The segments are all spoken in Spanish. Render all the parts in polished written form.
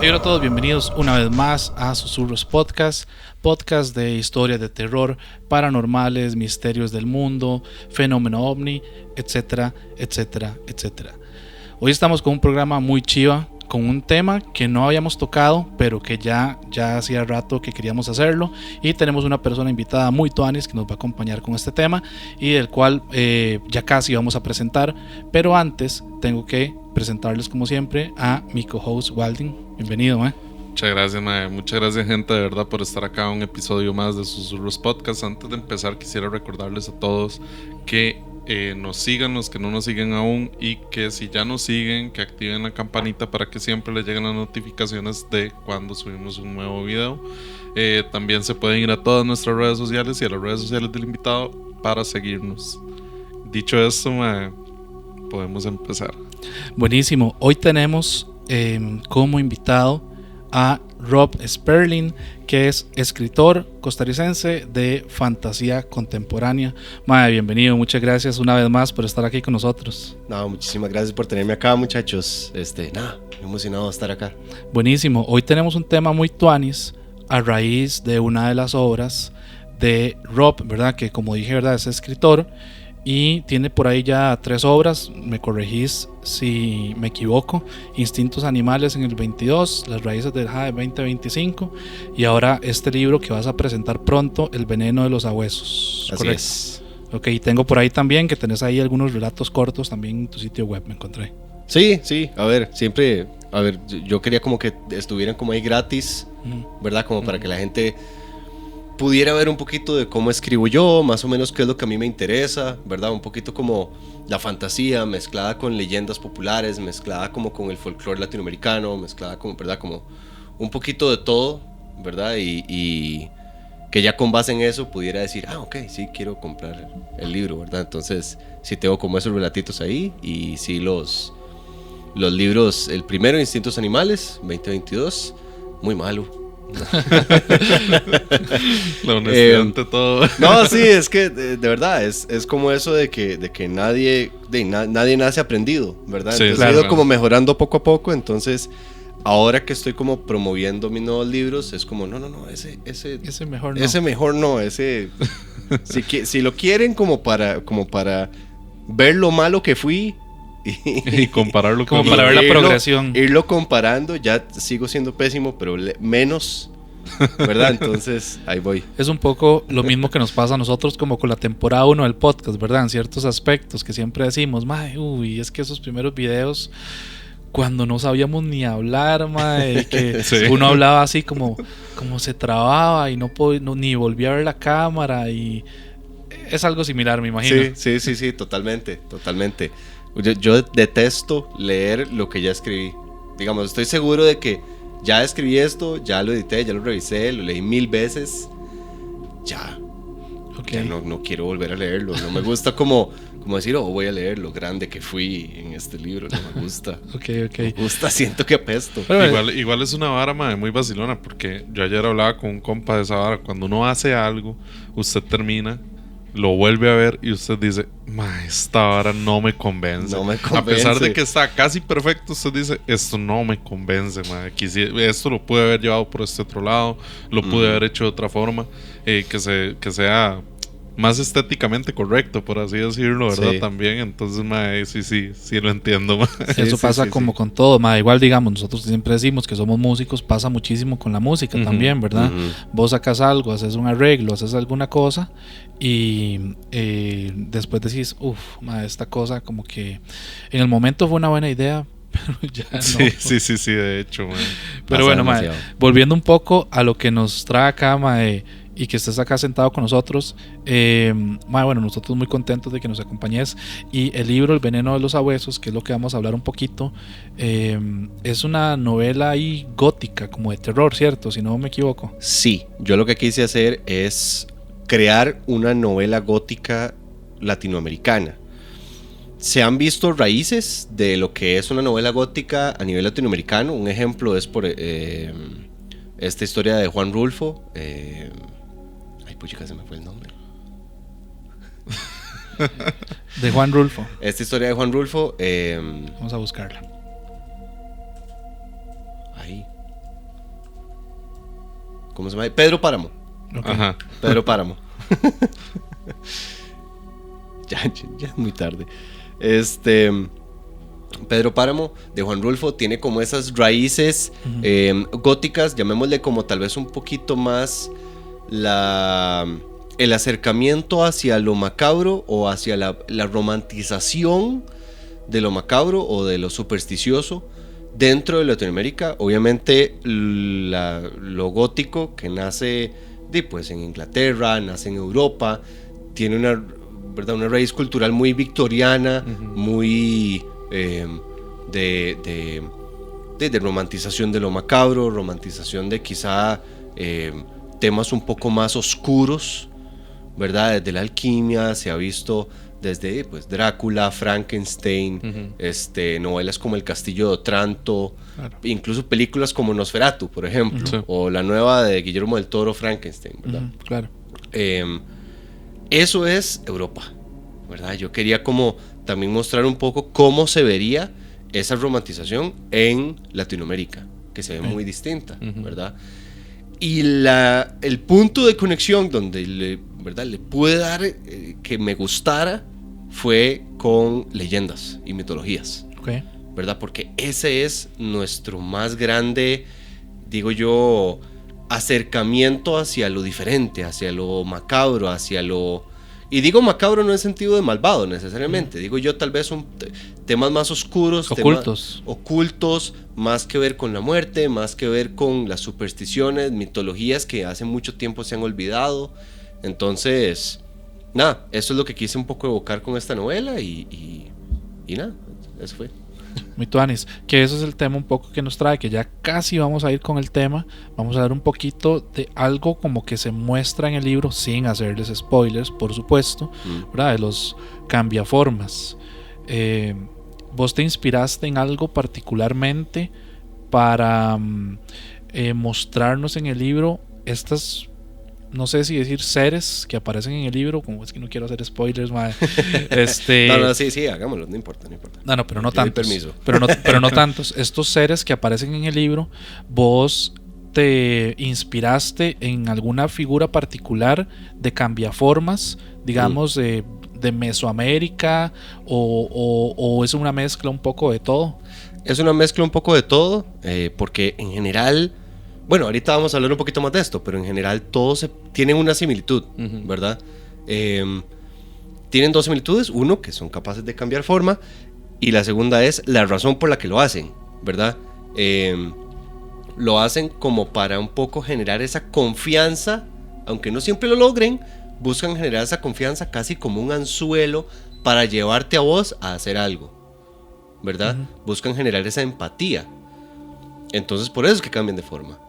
Hola a todos, bienvenidos una vez más a Susurros Podcast, podcast de historias de terror, paranormales, misterios del mundo, fenómeno ovni, etcétera, etcétera, etcétera. Hoy estamos con un programa muy chiva, con un tema que no habíamos tocado, pero que ya hacía rato que queríamos hacerlo, y tenemos una persona invitada muy tuanis que nos va a acompañar con este tema y del cual ya casi vamos a presentar, pero antes tengo que presentarles como siempre a mi co-host Walding. Bienvenido, mae. Muchas gracias, mae. Muchas gracias, gente, de verdad, por estar acá en un episodio más de Susurros Podcast. Antes de empezar, quisiera recordarles a todos que nos sigan los que no nos siguen aún, y que si ya nos siguen, que activen la campanita para que siempre les lleguen las notificaciones de cuando subimos un nuevo video. También se pueden ir a todas nuestras redes sociales y a las redes sociales del invitado para seguirnos. Dicho esto, mae, podemos empezar. Buenísimo. Hoy tenemos como invitado a Rob Sperling, que es escritor costarricense de fantasía contemporánea. Mae, bienvenido, muchas gracias una vez más por estar aquí con nosotros. No, muchísimas gracias por tenerme acá, muchachos. Emocionado de estar acá. Buenísimo. Hoy tenemos un tema muy tuanis a raíz de una de las obras de Rob, ¿verdad? Que como dije, ¿verdad? Es escritor y tiene por ahí ya 3 obras, me corregís si me equivoco: Instintos Animales en el 22, Las Raíces del Jade 2025, y ahora este libro que vas a presentar pronto, El Veneno de los Sabuesos. Así ¿correcto? es. Ok, tengo por ahí también que tenés ahí algunos relatos cortos también en tu sitio web, me encontré. Sí, yo quería como que estuvieran como ahí gratis, ¿verdad? Como para que la gente pudiera ver un poquito de cómo escribo yo, más o menos qué es lo que a mí me interesa, ¿verdad? Un poquito como la fantasía mezclada con leyendas populares, mezclada como con el folclore latinoamericano, mezclada como, ¿verdad? Como un poquito de todo, ¿verdad? Y que ya con base en eso pudiera decir, ok, sí, quiero comprar el libro, ¿verdad? Entonces, sí tengo como esos relatitos ahí, y sí los libros, el primero, Instintos Animales, 2022, muy malo. La honestidad ante todo. No, sí, es que de verdad es como eso de que nadie nace aprendido, ¿verdad? Sí, entonces claro, he ido como mejorando poco a poco. Entonces ahora que estoy como promoviendo mis nuevos libros, es como no, ese mejor no. Ese mejor no, si lo quieren como para ver lo malo que fui y compararlo como para ver la progresión, irlo comparando, ya sigo siendo pésimo, pero menos, ¿verdad? Entonces ahí voy. Es un poco lo mismo que nos pasa a nosotros como con la temporada 1 del podcast, ¿verdad? En ciertos aspectos que siempre decimos, mae, es que esos primeros videos, cuando no sabíamos ni hablar, mae, que sí. Uno hablaba así como se trababa y no ni volvía a ver la cámara, y es algo similar, me imagino. Sí, totalmente. Yo detesto leer lo que ya escribí. Digamos, estoy seguro de que ya escribí esto, ya lo edité, ya lo revisé, lo leí 1000 veces. Ya. Okay. Ya no quiero volver a leerlo. No me gusta como decir, voy a leer lo grande que fui en este libro. No me gusta. Okay. Me gusta, siento que apesto. Igual es una vara, mae, muy vacilona, porque yo ayer hablaba con un compa de esa vara. Cuando uno hace algo, usted termina, lo vuelve a ver y usted dice, esta vara no me convence. A pesar de que está casi perfecto, usted dice, esto no me convence, mae. Esto lo pude haber llevado por este otro lado, lo pude haber hecho de otra forma, que sea más estéticamente correcto, por así decirlo, ¿verdad? Sí. También, entonces, mae, sí lo entiendo, mae. Eso pasa como con todo, mae. Igual, digamos, nosotros siempre decimos que somos músicos, pasa muchísimo con la música también, ¿verdad? Vos sacas algo, haces un arreglo, haces alguna cosa y después decís, mae, esta cosa como que en el momento fue una buena idea, pero ya no. Sí, de hecho, mae. Pero bueno, mae, volviendo un poco a lo que nos trae acá, mae, y que estés acá sentado con nosotros, bueno, nosotros muy contentos de que nos acompañes. Y el libro El Veneno de los Sabuesos, que es lo que vamos a hablar un poquito, es una novela ahí gótica, como de terror, ¿cierto? Si no me equivoco. Sí, yo lo que quise hacer es crear una novela gótica latinoamericana. Se han visto raíces de lo que es una novela gótica a nivel latinoamericano. Un ejemplo es por esta historia de Juan Rulfo. Puchica, se me fue el nombre. De Juan Rulfo. Esta historia de Juan Rulfo. Vamos a buscarla. Ahí. ¿cómo se llama? Pedro Páramo. Ok. Ajá. Pedro Páramo. ya es muy tarde. Pedro Páramo de Juan Rulfo tiene como esas raíces góticas, llamémosle como tal vez un poquito más el acercamiento hacia lo macabro o hacia la romantización de lo macabro o de lo supersticioso dentro de Latinoamérica. Obviamente lo gótico que nace pues, en Inglaterra, nace en Europa, tiene una raíz cultural muy victoriana, muy de romantización de lo macabro, romantización de quizá temas un poco más oscuros, ¿verdad? Desde la alquimia se ha visto desde pues, Drácula, Frankenstein, novelas como El Castillo de Otranto, claro. Incluso películas como Nosferatu, por ejemplo, sí. O la nueva de Guillermo del Toro, Frankenstein, ¿verdad? Claro. Eso es Europa, ¿verdad? Yo quería como también mostrar un poco cómo se vería esa romantización en Latinoamérica, que se ve muy distinta, ¿verdad? Y el punto de conexión donde le pude dar que me gustara fue con leyendas y mitologías, okay. ¿verdad? Porque ese es nuestro más grande, digo yo, acercamiento hacia lo diferente, hacia lo macabro, hacia lo... Y digo macabro no en sentido de malvado necesariamente, digo yo tal vez son temas más oscuros, ocultos, más que ver con la muerte, más que ver con las supersticiones, mitologías que hace mucho tiempo se han olvidado. Entonces, nada, eso es lo que quise un poco evocar con esta novela y nada, eso fue. Muy tuanis, que eso es el tema un poco que nos trae, que ya casi vamos a ir con el tema. Vamos a dar un poquito de algo como que se muestra en el libro, sin hacerles spoilers, por supuesto, ¿verdad? De los cambiaformas. ¿Vos te inspiraste en algo particularmente para mostrarnos en el libro estas, no sé si decir seres que aparecen en el libro, como es que no quiero hacer spoilers, madre. No, sí, hagámoslo, no importa. No, pero no tantos. Pero no tantos. Estos seres que aparecen en el libro, ¿vos te inspiraste en alguna figura particular de cambiaformas, digamos, de Mesoamérica, o es una mezcla un poco de todo? Es una mezcla un poco de todo, porque en general... Bueno, ahorita vamos a hablar un poquito más de esto, pero en general todos tienen una similitud, ¿verdad? Tienen dos similitudes, uno, que son capaces de cambiar forma, y la segunda es la razón por la que lo hacen, ¿verdad? Lo hacen como para un poco generar esa confianza, aunque no siempre lo logren, buscan generar esa confianza casi como un anzuelo para llevarte a vos a hacer algo, ¿verdad? Buscan generar esa empatía. Entonces por eso es que cambian de forma.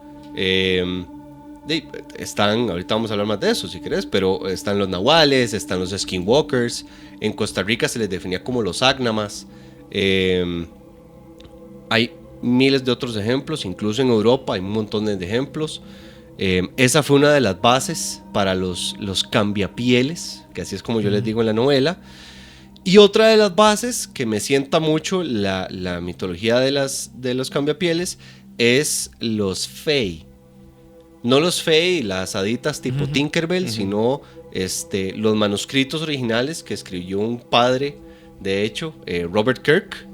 Ahorita vamos a hablar más de eso si querés, pero están los nahuales, están los skinwalkers. En Costa Rica se les definía como los ágnamas. Hay miles de otros ejemplos, incluso en Europa hay un montón de ejemplos. Esa fue una de las bases para los cambiapieles, que así es como yo les digo en la novela. Y otra de las bases que me sienta mucho la mitología de los cambiapieles es los Fey. No los Fey, las haditas tipo Tinkerbell, sino los manuscritos originales que escribió un padre, de hecho, Robert Kirk,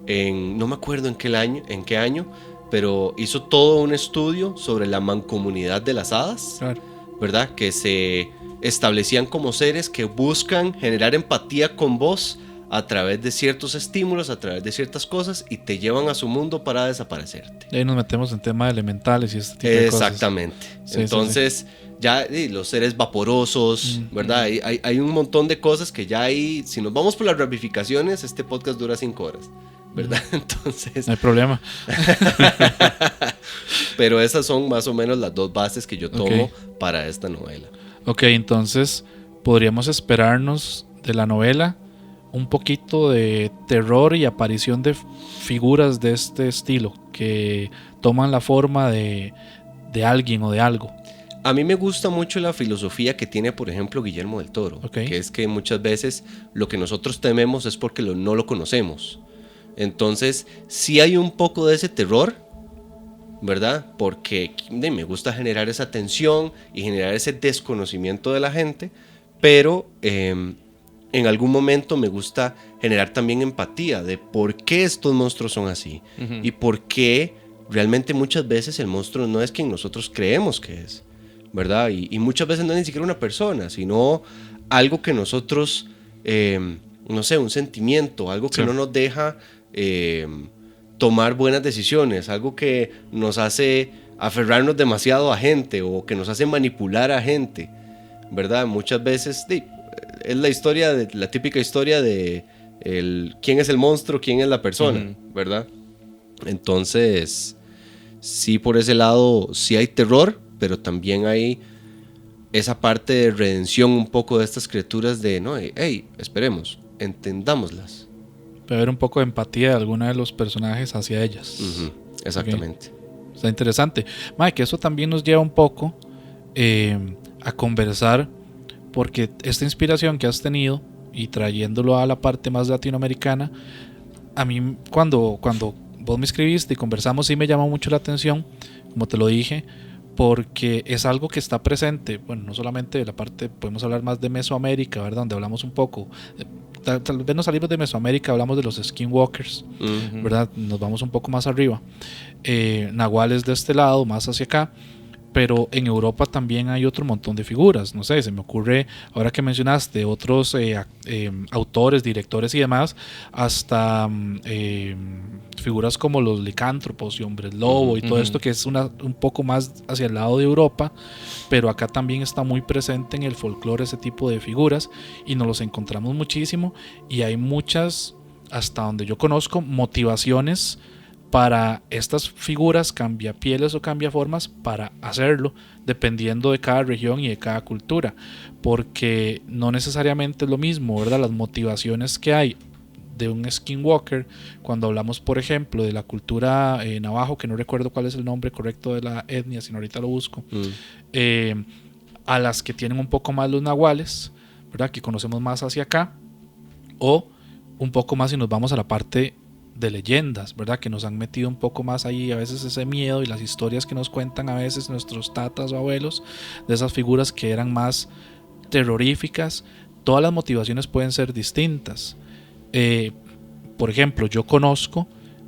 no me acuerdo en qué año, pero hizo todo un estudio sobre la mancomunidad de las hadas, claro. ¿Verdad? Que se establecían como seres que buscan generar empatía con vos a través de ciertos estímulos, a través de ciertas cosas, y te llevan a su mundo para desaparecerte. Y ahí nos metemos en tema de elementales y este tipo de cosas. Exactamente. Sí, entonces, ya los seres vaporosos, ¿verdad? Hay un montón de cosas que ya hay. Si nos vamos por las ramificaciones, este podcast dura 5 horas, ¿verdad? Entonces... No hay problema. Pero esas son más o menos las dos bases que yo tomo para esta novela. Ok, entonces podríamos esperarnos de la novela un poquito de terror y aparición de figuras de este estilo que toman la forma de alguien o de algo. A mí me gusta mucho la filosofía que tiene, por ejemplo, Guillermo del Toro, que es que muchas veces lo que nosotros tememos es porque no lo conocemos. Entonces, sí hay un poco de ese terror, ¿verdad? Porque me gusta generar esa tensión y generar ese desconocimiento de la gente, pero en algún momento me gusta generar también empatía de por qué estos monstruos son así y por qué realmente muchas veces el monstruo no es quien nosotros creemos que es, ¿verdad? Y muchas veces no es ni siquiera una persona, sino algo que nosotros, no sé, un sentimiento, algo que no nos deja tomar buenas decisiones, algo que nos hace aferrarnos demasiado a gente o que nos hace manipular a gente, ¿verdad? Muchas veces es la historia, la típica historia de quién es el monstruo, quién es la persona, ¿verdad? Entonces, sí, por ese lado, sí hay terror, pero también hay esa parte de redención un poco de estas criaturas de, no, hey, esperemos, entendámoslas. Puede haber un poco de empatía de alguno de los personajes hacia ellas. Exactamente. Okay. Está interesante. Mae, que eso también nos lleva un poco a conversar, porque esta inspiración que has tenido y trayéndolo a la parte más latinoamericana, a mí cuando vos me escribiste y conversamos sí me llamó mucho la atención, como te lo dije, porque es algo que está presente, bueno, no solamente de la parte, podemos hablar más de Mesoamérica, ¿verdad? Donde hablamos un poco, tal vez nos salimos de Mesoamérica, hablamos de los skinwalkers, ¿verdad? Nos vamos un poco más arriba, nahuales de este lado, más hacia acá, pero en Europa también hay otro montón de figuras, no sé, se me ocurre, ahora que mencionaste otros autores, directores y demás, hasta figuras como los licántropos y hombres lobo y todo esto que es un poco más hacia el lado de Europa, pero acá también está muy presente en el folclore ese tipo de figuras y nos los encontramos muchísimo y hay muchas, hasta donde yo conozco, motivaciones para estas figuras cambiapieles o cambiaformas para hacerlo, dependiendo de cada región y de cada cultura, porque no necesariamente es lo mismo, ¿verdad? Las motivaciones que hay de un skinwalker, cuando hablamos, por ejemplo, de la cultura navajo, que no recuerdo cuál es el nombre correcto de la etnia, sino ahorita lo busco, a las que tienen un poco más los nahuales, ¿verdad? Que conocemos más hacia acá, o un poco más si nos vamos a la parte de leyendas, ¿verdad? Que nos han metido un poco más ahí, a veces ese miedo y las historias que nos cuentan a veces nuestros tatas o abuelos de esas figuras que eran más terroríficas. Todas las motivaciones pueden ser distintas. Por ejemplo, yo conozco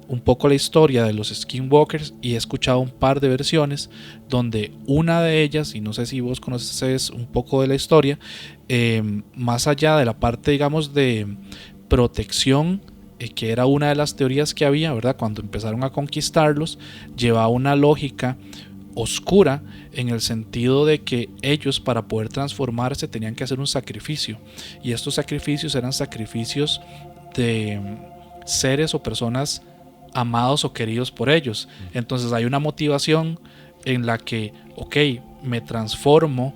un poco la historia de los skinwalkers y he escuchado un par de versiones donde una de ellas, y no sé si vos conoces un poco de la historia, más allá de la parte, digamos, de protección, que era una de las teorías que había, ¿verdad? Cuando empezaron a conquistarlos, llevaba una lógica oscura en el sentido de que ellos, para poder transformarse, tenían que hacer un sacrificio, y estos sacrificios eran sacrificios de seres o personas amados o queridos por ellos. Entonces hay una motivación en la que, ok, me transformo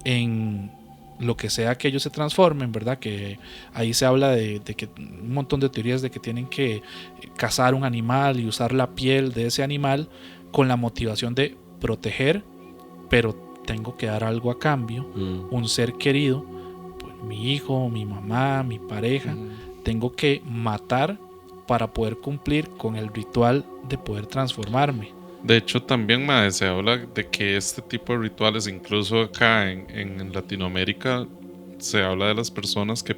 en lo que sea que ellos se transformen, ¿verdad? Que ahí se habla de que un montón de teorías de que tienen que cazar un animal y usar la piel de ese animal con la motivación de proteger, pero tengo que dar algo a cambio, un ser querido, pues, mi hijo, mi mamá, mi pareja, tengo que matar para poder cumplir con el ritual de poder transformarme. De hecho, también se habla de que este tipo de rituales, incluso acá en Latinoamérica, se habla de las personas que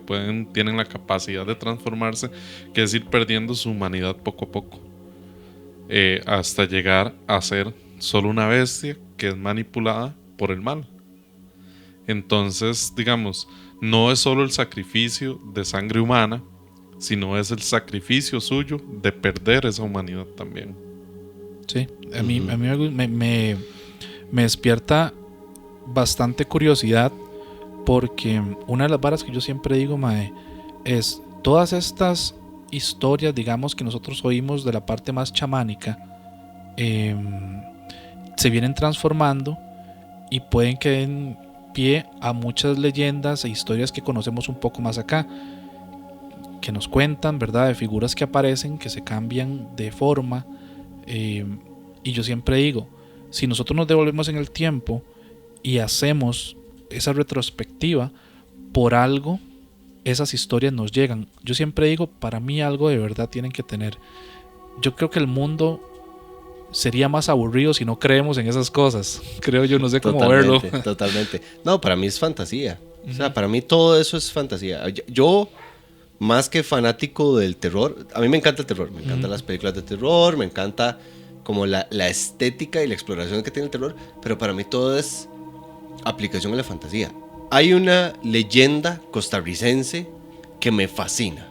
tienen la capacidad de transformarse, que es ir perdiendo su humanidad poco a poco, hasta llegar a ser solo una bestia que es manipulada por el mal. Entonces, digamos, no es solo el sacrificio de sangre humana, sino es el sacrificio suyo de perder esa humanidad también. Sí, a mí me despierta bastante curiosidad, porque una de las varas que yo siempre digo, mae, es todas estas historias, digamos, que nosotros oímos de la parte más chamánica, se vienen transformando y pueden que den pie a muchas leyendas e historias que conocemos un poco más acá, que nos cuentan, ¿verdad? De figuras que aparecen, que se cambian de forma. Y yo siempre digo, si nosotros nos devolvemos en el tiempo y hacemos esa retrospectiva, por algo esas historias nos llegan. Yo siempre digo, para mí algo de verdad tienen que tener. Yo creo que el mundo sería más aburrido si no creemos en esas cosas. Creo yo, no sé cómo verlo. Totalmente. No, para mí es fantasía. O sea, para mí todo eso es fantasía. Yo, más que fanático del terror, a mí me encanta el terror. Me encantan las películas de terror, me encanta como la estética y la exploración que tiene el terror, pero para mí todo es aplicación a la fantasía. Hay una leyenda costarricense que me fascina.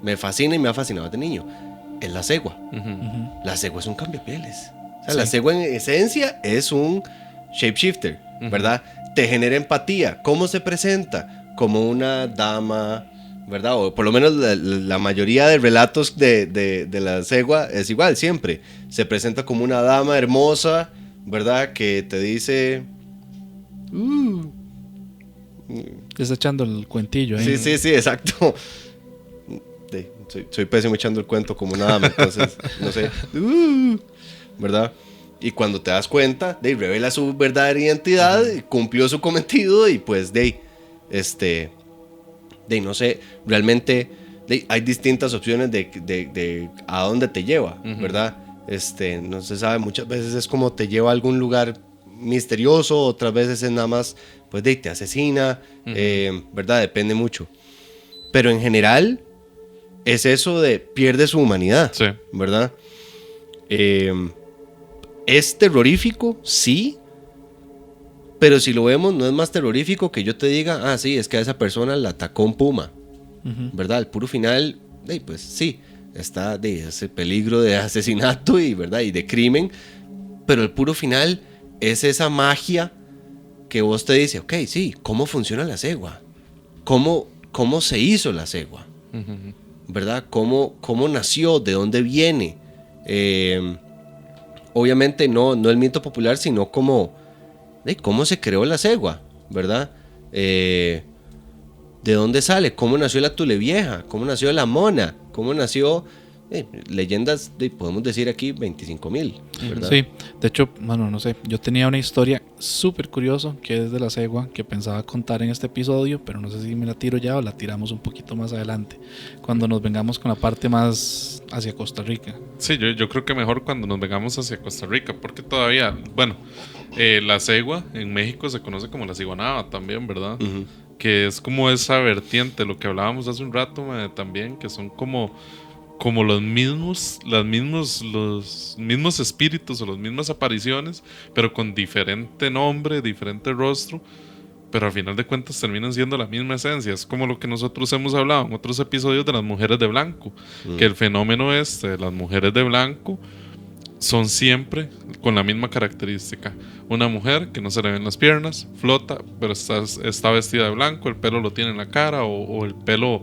Me fascina y me ha fascinado de niño. Es la cegua. La cegua es un cambiapieles. O sea, la cegua en esencia es un shapeshifter, ¿verdad? Te genera empatía. ¿Cómo se presenta? Como una dama, ¿verdad? O por lo menos la mayoría de relatos de la cegua es igual, siempre. Se presenta como una dama hermosa, ¿verdad? Que te dice... Te está echando el cuentillo ahí. Sí, exacto. Soy pésimo echando el cuento como una dama, entonces, no sé. ¿Verdad? Y cuando te das cuenta, revela su verdadera identidad, cumplió su cometido y pues, no sé, realmente hay distintas opciones de a dónde te lleva, ¿verdad? No se sabe, muchas veces es como te lleva a algún lugar misterioso, otras veces es nada más, pues, te asesina, ¿verdad? Depende mucho. Pero en general, es eso de pierde su humanidad, sí, ¿verdad? ¿Es terrorífico? Sí. Pero si lo vemos, no es más terrorífico que yo te diga, sí, es que a esa persona la atacó un puma, ¿verdad? El puro final, pues sí, está ese peligro de asesinato y, ¿verdad? Y de crimen, pero el puro final es esa magia que vos te dice, ok, sí, ¿cómo funciona la cegua? ¿Cómo se hizo la cegua? ¿Verdad? ¿Cómo nació? ¿De dónde viene? Obviamente no el mito popular, sino cómo se creó la cegua, ¿verdad? ¿De dónde sale? ¿Cómo nació la Tulevieja? ¿Cómo nació la Mona? ¿Cómo nació? Leyendas, podemos decir aquí 25,000, ¿verdad? Sí, de hecho, bueno, no sé, yo tenía una historia súper curiosa que es de la cegua que pensaba contar en este episodio, pero no sé si me la tiro ya o la tiramos un poquito más adelante, cuando nos vengamos con la parte más hacia Costa Rica. Sí, yo creo que mejor cuando nos vengamos hacia Costa Rica, porque todavía, bueno, la cegua en México se conoce como la ciguanaba también, ¿verdad? Que es como esa vertiente, lo que hablábamos hace un rato, también, que son como los mismos espíritus o las mismas apariciones, pero con diferente nombre, diferente rostro, pero al final de cuentas terminan siendo la misma esencia. Es como lo que nosotros hemos hablado en otros episodios de las mujeres de blanco, que el fenómeno de las mujeres de blanco son siempre con la misma característica. Una mujer que no se le ven las piernas, flota, pero está vestida de blanco, el pelo lo tiene en la cara o el pelo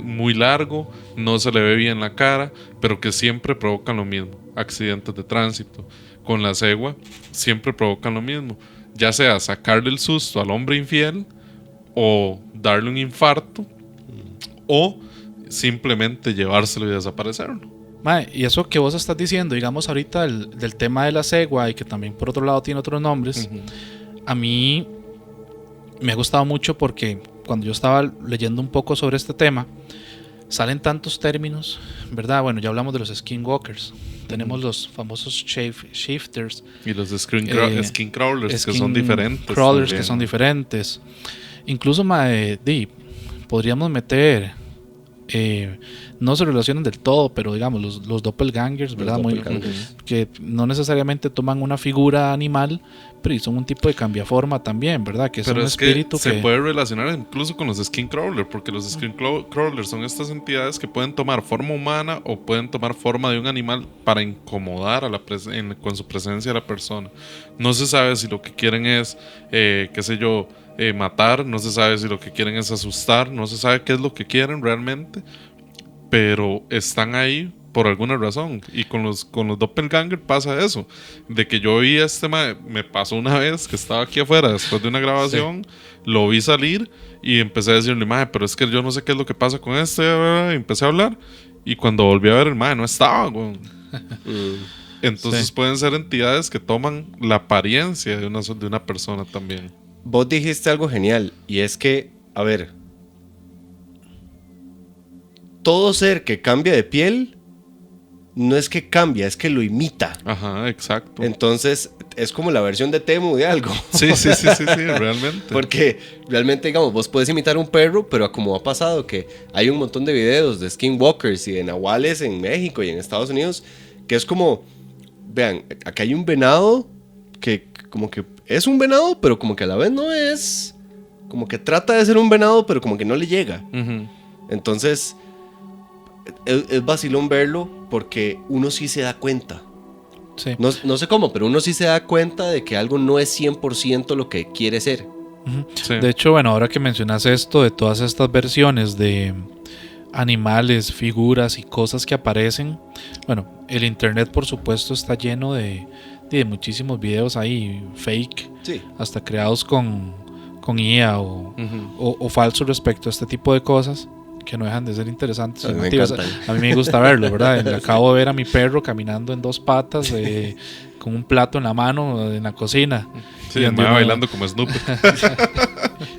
muy largo, no se le ve bien la cara, pero que siempre provocan lo mismo, accidentes de tránsito. Con la cegua siempre provocan lo mismo, ya sea sacarle el susto al hombre infiel o darle un infarto o simplemente llevárselo y desaparecerlo. Y eso que vos estás diciendo, digamos ahorita del tema de la cegua y que también por otro lado tiene otros nombres, a mí me ha gustado mucho porque cuando yo estaba leyendo un poco sobre este tema, salen tantos términos, ¿verdad? Bueno, ya hablamos de los skinwalkers, tenemos los famosos shapeshifters y los skin crawlers, que son diferentes. Crawlers también, que son diferentes. Incluso podríamos meter, no se relacionan del todo, pero digamos los doppelgangers, ¿verdad? Que no necesariamente toman una figura animal, pero son un tipo de cambiaforma también, ¿verdad? Que pero es un espíritu que se puede relacionar incluso con los skin crawlers, porque los skin crawlers son estas entidades que pueden tomar forma humana o pueden tomar forma de un animal para incomodar con su presencia a la persona. No se sabe si lo que quieren es, matar, no se sabe si lo que quieren es asustar, no se sabe qué es lo que quieren realmente, pero están ahí por alguna razón. Y con los doppelganger pasa eso, de que yo vi me pasó una vez que estaba aquí afuera después de una grabación, lo vi salir y empecé a decirle, pero es que yo no sé qué es lo que pasa con y empecé a hablar, y cuando volví a ver el no estaba, güey. Entonces pueden ser entidades que toman la apariencia de una persona también. Vos dijiste algo genial, y es que, a ver, todo ser que cambia de piel no es que cambia, es que lo imita. Ajá, exacto. Entonces, es como la versión de Temu de algo. Sí, realmente. Porque realmente, digamos, vos puedes imitar un perro, pero como ha pasado que hay un montón de videos de skinwalkers y de nahuales en México y en Estados Unidos, que es como, vean, acá hay un venado que como que es un venado, pero como que a la vez no es, como que trata de ser un venado, pero como que no le llega. Ujú. Entonces, es vacilón verlo porque uno sí se da cuenta. Sí. No sé cómo, pero uno sí se da cuenta de que algo no es 100% lo que quiere ser. Ujú. Sí. De hecho, bueno, ahora que mencionas esto de todas estas versiones de animales, figuras y cosas que aparecen, bueno, el internet por supuesto está lleno de muchísimos videos ahí fake, Sí. hasta creados con IA Ujú. o falsos respecto a este tipo de cosas, que no dejan de ser interesantes. A mí me llamativas. encantan. A mí me gusta verlo, ¿verdad? Acabo de ver a mi perro caminando en dos patas, con un plato en la mano en la cocina. Sí, Y el donde mae uno- bailando como Snoopy.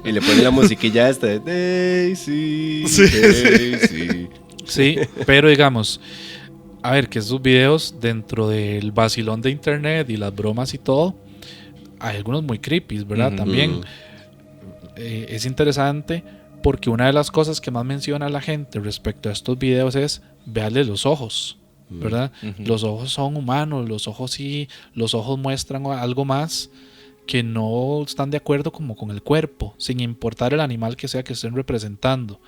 Y le ponen la musiquilla esta de Daisy, Sí, Daisy. Sí, pero digamos, a ver, que esos videos dentro del vacilón de internet y las bromas y todo, hay algunos muy creepy, ¿verdad? Ujú. También es interesante porque una de las cosas que más menciona la gente respecto a estos videos es véale los ojos, ¿verdad? Ujú. Los ojos son humanos, los ojos muestran algo más que no están de acuerdo como con el cuerpo, sin importar el animal que sea que estén representando.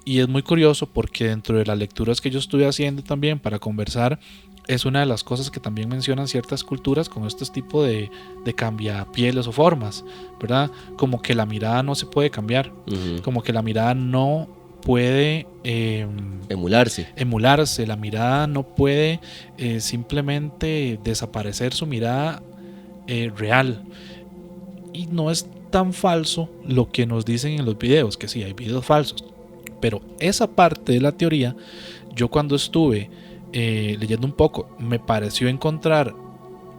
Y es muy curioso porque dentro de las lecturas que yo estuve haciendo también para conversar, es una de las cosas que también mencionan ciertas culturas con este tipo de cambiapieles o formas, ¿verdad? Como que la mirada no se puede cambiar, como que la mirada no puede emularse, la mirada no puede simplemente desaparecer su mirada real. Y no es tan falso lo que nos dicen en los videos, que sí, hay videos falsos. Pero esa parte de la teoría, yo cuando estuve leyendo un poco, me pareció encontrar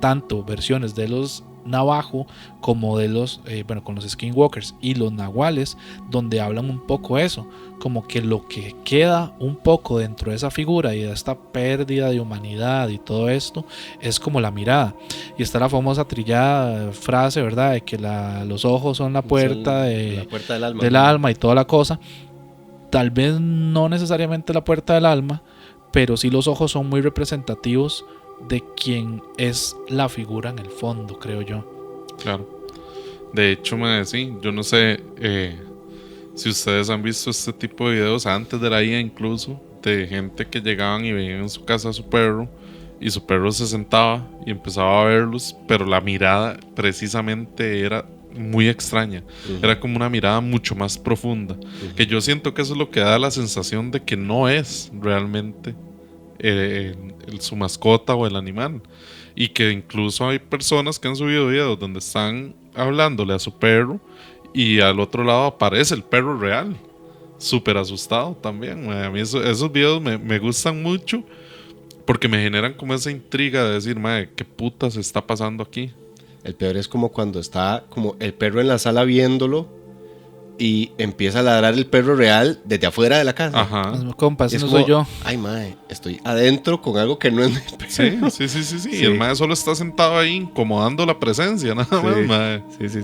tanto versiones de los navajo como de los, con los skinwalkers y los nahuales, donde hablan un poco eso, como que lo que queda un poco dentro de esa figura y de esta pérdida de humanidad y todo esto, es como la mirada. Y está la famosa trillada frase, ¿verdad?, de que los ojos son la puerta, la puerta del alma. Del alma y toda la cosa. Tal vez no necesariamente la puerta del alma, pero sí los ojos son muy representativos de quién es la figura en el fondo, creo yo. Claro. De hecho, sí, yo no sé si ustedes han visto este tipo de videos antes de la IA, incluso de gente que llegaban y veían en su casa a su perro y su perro se sentaba y empezaba a verlos, pero la mirada precisamente era muy extraña. Era como una mirada mucho más profunda, que yo siento que eso es lo que da la sensación de que no es realmente su mascota o el animal, y que incluso hay personas que han subido videos donde están hablándole a su perro y al otro lado aparece el perro real, súper asustado también. A mí esos videos me gustan mucho porque me generan como esa intriga de decir, madre, ¿qué putas está pasando aquí? El peor es como cuando está como el perro en la sala viéndolo y empieza a ladrar el perro real desde afuera de la casa. Ajá. Compa, ese Es no como, soy yo. ay, mae, estoy adentro con algo que no es mi perro. Sí. Sí. Y el mae solo está sentado ahí incomodando la presencia, nada más, mae. Sí.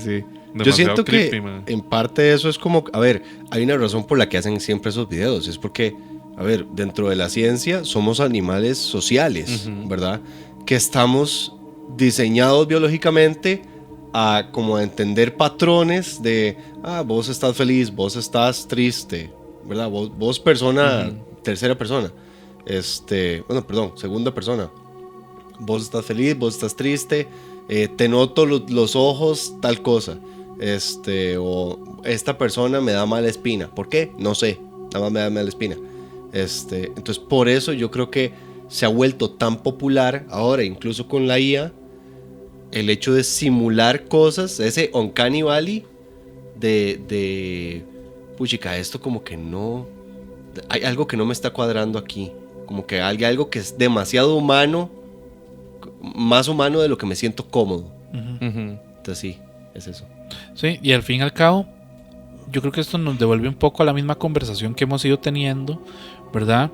Yo Demasiado siento creepy, que mae. en parte de eso es como, a ver, hay una razón por la que hacen siempre esos videos. Es porque, a ver, dentro de la ciencia somos animales sociales, ¿verdad? Que estamos diseñados biológicamente a como a entender patrones de, vos estás feliz, vos estás triste, ¿verdad? Vos persona, tercera persona, segunda persona. Vos estás feliz, vos estás triste, te noto los ojos, tal cosa. O esta persona me da mala espina. ¿Por qué? No sé, nada más me da mala espina. Entonces por eso yo creo que se ha vuelto tan popular ahora, incluso con la IA, el hecho de simular cosas, ese uncanny valley de puchica, esto como que no, hay algo que no me está cuadrando aquí, como que hay algo que es demasiado humano, más humano de lo que me siento cómodo. Entonces sí, es eso. Sí, y al fin y al cabo, yo creo que esto nos devuelve un poco a la misma conversación que hemos ido teniendo, ¿verdad?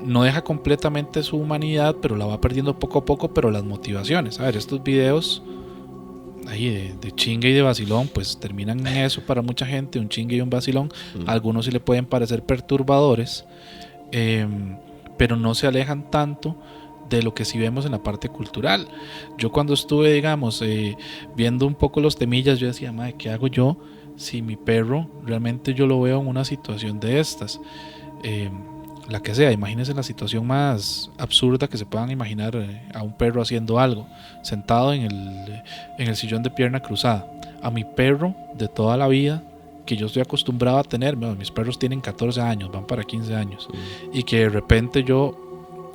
no deja completamente su humanidad, pero la va perdiendo poco a poco, pero las motivaciones. A ver, estos videos ahí de chingue y de vacilón, pues terminan en eso para mucha gente, un chingue y un vacilón. A algunos sí le pueden parecer perturbadores, pero no se alejan tanto de lo que sí vemos en la parte cultural. Yo cuando estuve, digamos, viendo un poco los temillas, yo decía, madre, ¿qué hago yo si mi perro realmente yo lo veo en una situación de estas? La que sea, imagínense la situación más absurda que se puedan imaginar, a un perro haciendo algo, sentado en el sillón de pierna cruzada. A mi perro de toda la vida, que yo estoy acostumbrado a tener, bueno, mis perros tienen 14 años, van para 15 años, y que de repente yo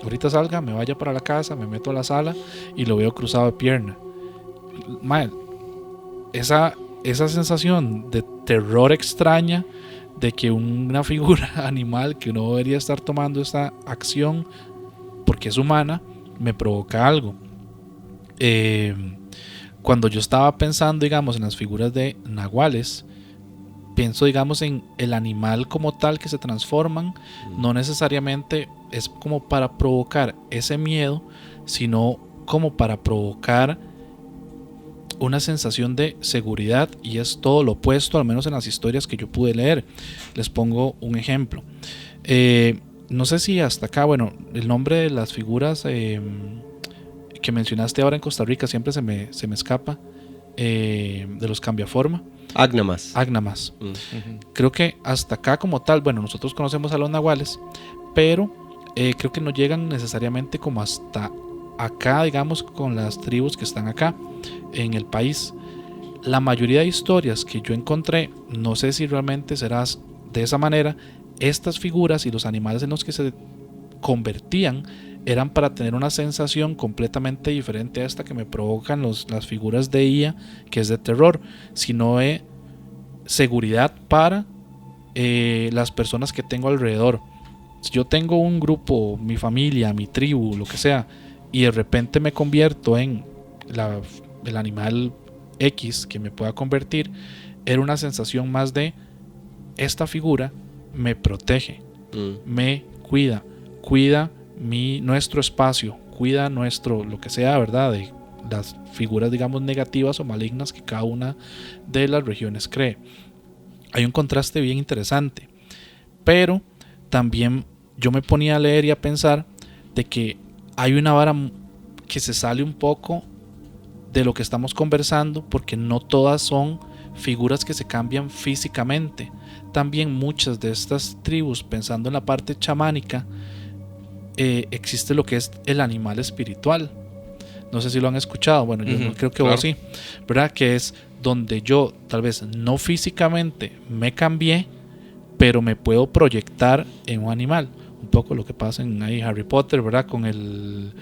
ahorita salga, me vaya para la casa, me meto a la sala y lo veo cruzado de pierna. Man, esa sensación de terror extraña de que una figura animal que no debería estar tomando esta acción porque es humana me provoca algo. Cuando yo estaba pensando, digamos, en las figuras de nahuales, pienso, digamos, en el animal como tal que se transforman. No necesariamente es como para provocar ese miedo, sino como para provocar una sensación de seguridad, y es todo lo opuesto, al menos en las historias que yo pude leer. Les pongo un ejemplo. No sé si hasta acá, bueno, el nombre de las figuras que mencionaste ahora en Costa Rica siempre se me escapa, de los cambiaforma. Agnamas. Creo que hasta acá como tal, bueno, nosotros conocemos a los nahuales, pero creo que no llegan necesariamente como hasta acá, digamos, con las tribus que están acá en el país. La mayoría de historias que yo encontré, no sé si realmente será de esa manera, estas figuras y los animales en los que se convertían eran para tener una sensación completamente diferente a esta que me provocan las figuras de IA, que es de terror, sino de seguridad para las personas que tengo alrededor. Si yo tengo un grupo, mi familia, mi tribu, lo que sea, y de repente me convierto en el animal X que me pueda convertir, era una sensación más de esta figura me protege, me cuida nuestro espacio, cuida nuestro, lo que sea, ¿verdad? De las figuras, digamos, negativas o malignas que cada una de las regiones cree. Hay un contraste bien interesante, pero también yo me ponía a leer y a pensar de que hay una vara que se sale un poco de lo que estamos conversando, porque no todas son figuras que se cambian físicamente. También muchas de estas tribus, pensando en la parte chamánica, existe lo que es el animal espiritual. No sé si lo han escuchado, bueno, yo creo que vos sí, ¿verdad? Que es donde yo tal vez no físicamente me cambié, pero me puedo proyectar en un animal. Un poco lo que pasa en ahí Harry Potter, ¿verdad? Con el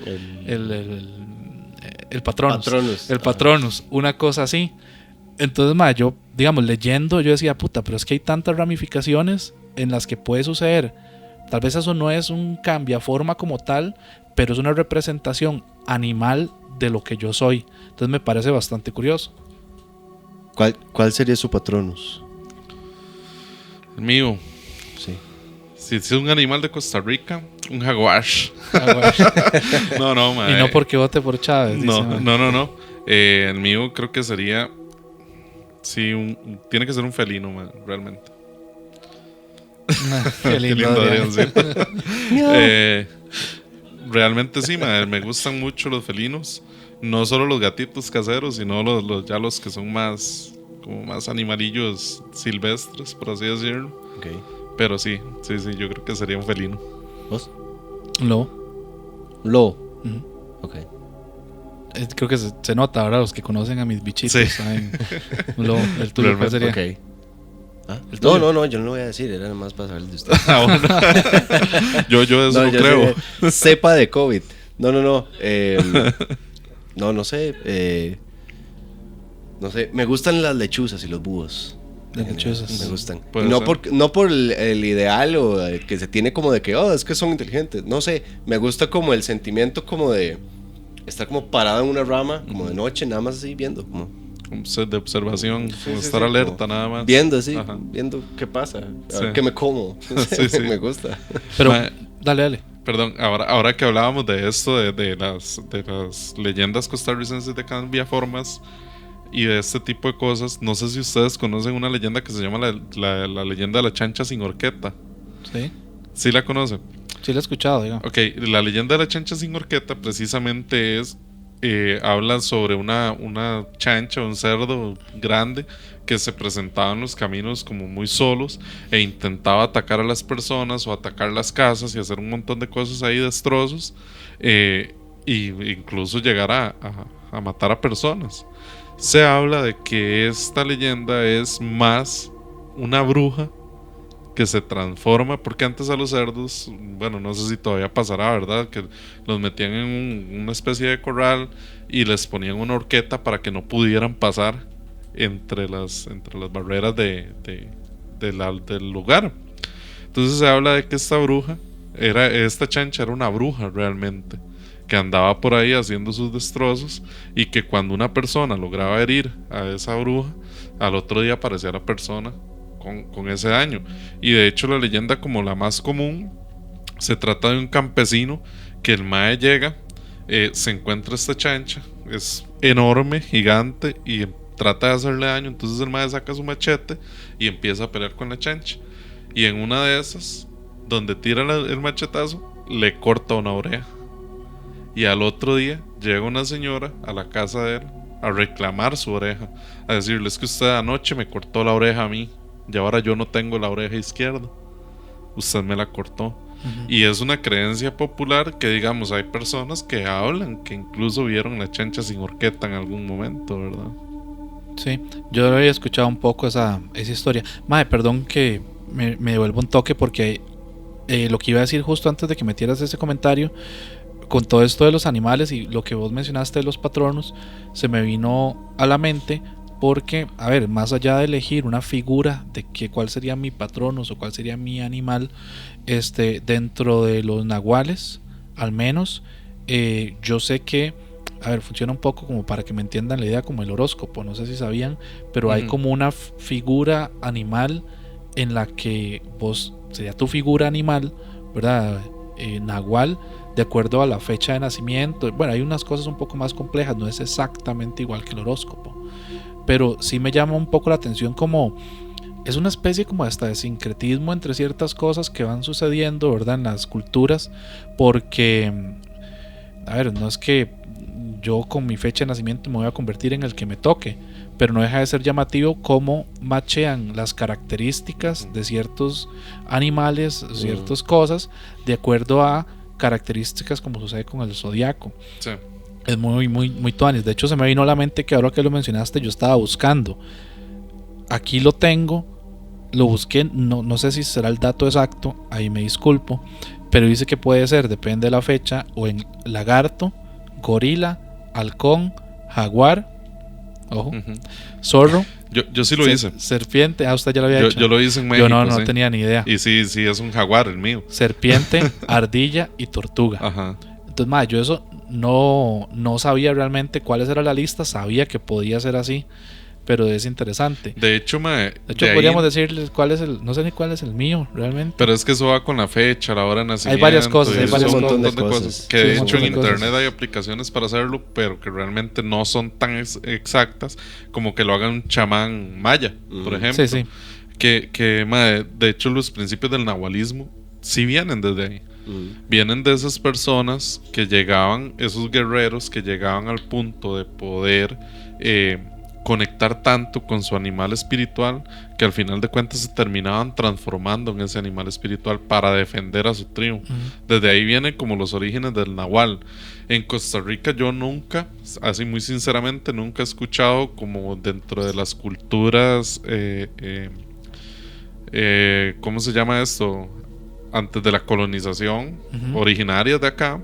Patronus. El Patronus, una cosa así. Entonces, yo, digamos, leyendo, yo decía, puta, pero es que hay tantas ramificaciones en las que puede suceder. Tal vez eso no es un cambiaforma como tal, pero es una representación animal de lo que yo soy. Entonces me parece bastante curioso. ¿Cuál sería su Patronus? El mío. Sí. Si es un animal de Costa Rica, un jaguar. No, y no porque vote por Chávez. No. El mío creo que sería, sí, tiene que ser un felino, realmente. Qué lindo, Adriancito. Realmente sí, me gustan mucho los felinos. No solo los gatitos caseros, sino los que son más, como más animalillos silvestres, por así decirlo. Okay. Pero sí, yo creo que sería un felino. ¿Vos? Lo. Ok. Creo que se nota ahora, los que conocen a mis bichitos, sí. ¿Saben? Lo, el tuyo, ¿cuál sería? Okay. ¿Ah? No, yo no lo voy a decir, era nada más para saber de usted. Yo eso no creo. Cepa de COVID. No. No sé. No sé. Me gustan las lechuzas y los búhos. Las lechuzas. Me gustan. No por el ideal o que se tiene como de que, es que son inteligentes. No sé. Me gusta como el sentimiento como de estar como parado en una rama, como de noche, nada más así viendo. Como un set de observación, como estar alerta, nada más. Viendo así, viendo qué pasa, a ver qué me como. Me gusta. Pero Dale. Perdón, ahora que hablábamos de esto, de las leyendas costarricenses de cambiaformas y de este tipo de cosas, no sé si ustedes conocen una leyenda que se llama la leyenda de la chancha sin horqueta. Sí. ¿Sí la conocen? Sí, lo he escuchado, digamos. Ok, la leyenda de la chancha sin horqueta precisamente habla sobre una chancha, un cerdo grande que se presentaba en los caminos como muy solos e intentaba atacar a las personas o atacar las casas y hacer un montón de cosas ahí, destrozos, y incluso llegar a matar a personas. Se habla de que esta leyenda es más una bruja que se transforma, porque antes a los cerdos, bueno, no sé si todavía pasará, ¿verdad? Que los metían en una especie de corral y les ponían una horqueta para que no pudieran pasar entre las barreras del lugar. Entonces se habla de que esta chancha era una bruja realmente, que andaba por ahí haciendo sus destrozos, y que cuando una persona lograba herir a esa bruja, al otro día aparecía la persona con ese daño. Y de hecho la leyenda como la más común se trata de un campesino que el mae llega, se encuentra esta chancha, es enorme, gigante, y trata de hacerle daño. Entonces el mae saca su machete y empieza a pelear con la chancha, y en una de esas, donde tira el machetazo, le corta una oreja, y al otro día llega una señora a la casa de él a reclamar su oreja, a decirle: es que usted anoche me cortó la oreja a mí, y ahora yo no tengo la oreja izquierda, usted me la cortó. Y es una creencia popular que, digamos, hay personas que hablan que incluso vieron la chancha sin horqueta en algún momento, ¿verdad? Sí, yo había escuchado un poco esa historia. Mae, perdón que me devuelvo un toque, porque lo que iba a decir justo antes de que metieras ese comentario, con todo esto de los animales y lo que vos mencionaste de los patronos, se me vino a la mente. Porque, a ver, más allá de elegir una figura de cuál sería mi patronos o cuál sería mi animal, dentro de los nahuales, al menos, yo sé que, a ver, funciona un poco como para que me entiendan la idea, como el horóscopo, no sé si sabían, pero hay como una figura animal en la que vos, sería tu figura animal, ¿verdad? Nahual, de acuerdo a la fecha de nacimiento. Bueno, hay unas cosas un poco más complejas, no es exactamente igual que el horóscopo. Pero sí me llama un poco la atención, como es una especie como hasta de sincretismo entre ciertas cosas que van sucediendo, ¿verdad? En las culturas, porque, a ver, no es que yo con mi fecha de nacimiento me voy a convertir en el que me toque, pero no deja de ser llamativo cómo machean las características de ciertos animales, ciertas cosas, de acuerdo a características, como sucede con el zodiaco. Sí. Es muy tuanis. De hecho, se me vino a la mente que ahora que lo mencionaste, yo estaba buscando. Aquí lo tengo, lo busqué, no sé si será el dato exacto, ahí me disculpo, pero dice que puede ser, depende de la fecha, o en lagarto, gorila, halcón, jaguar, ojo, zorro. Yo sí lo hice. Serpiente, usted ya lo había hecho. Yo lo hice en México. Yo no sí. tenía ni idea. Y sí, es un jaguar el mío. Serpiente, ardilla y tortuga. Ajá. Entonces, yo eso no sabía realmente cuál era la lista, sabía que podía ser así, pero es interesante. De hecho, podríamos decirles cuál es no sé ni cuál es el mío realmente. Pero es que eso va con la fecha, la hora de nacimiento. Hay varias cosas, un montón de cosas. Que de hecho en internet hay aplicaciones para hacerlo, pero que realmente no son tan exactas como que lo haga un chamán maya, por ejemplo. Sí. Que de hecho los principios del nahualismo sí vienen desde ahí. Vienen de esas personas que llegaban, esos guerreros que llegaban al punto de poder conectar tanto con su animal espiritual, que al final de cuentas se terminaban transformando en ese animal espiritual para defender a su tribu. Desde ahí vienen como los orígenes del nahual. En Costa Rica yo nunca, así muy sinceramente, nunca he escuchado como dentro de las culturas, ¿cómo se llama esto? Antes de la colonización, originarias de acá,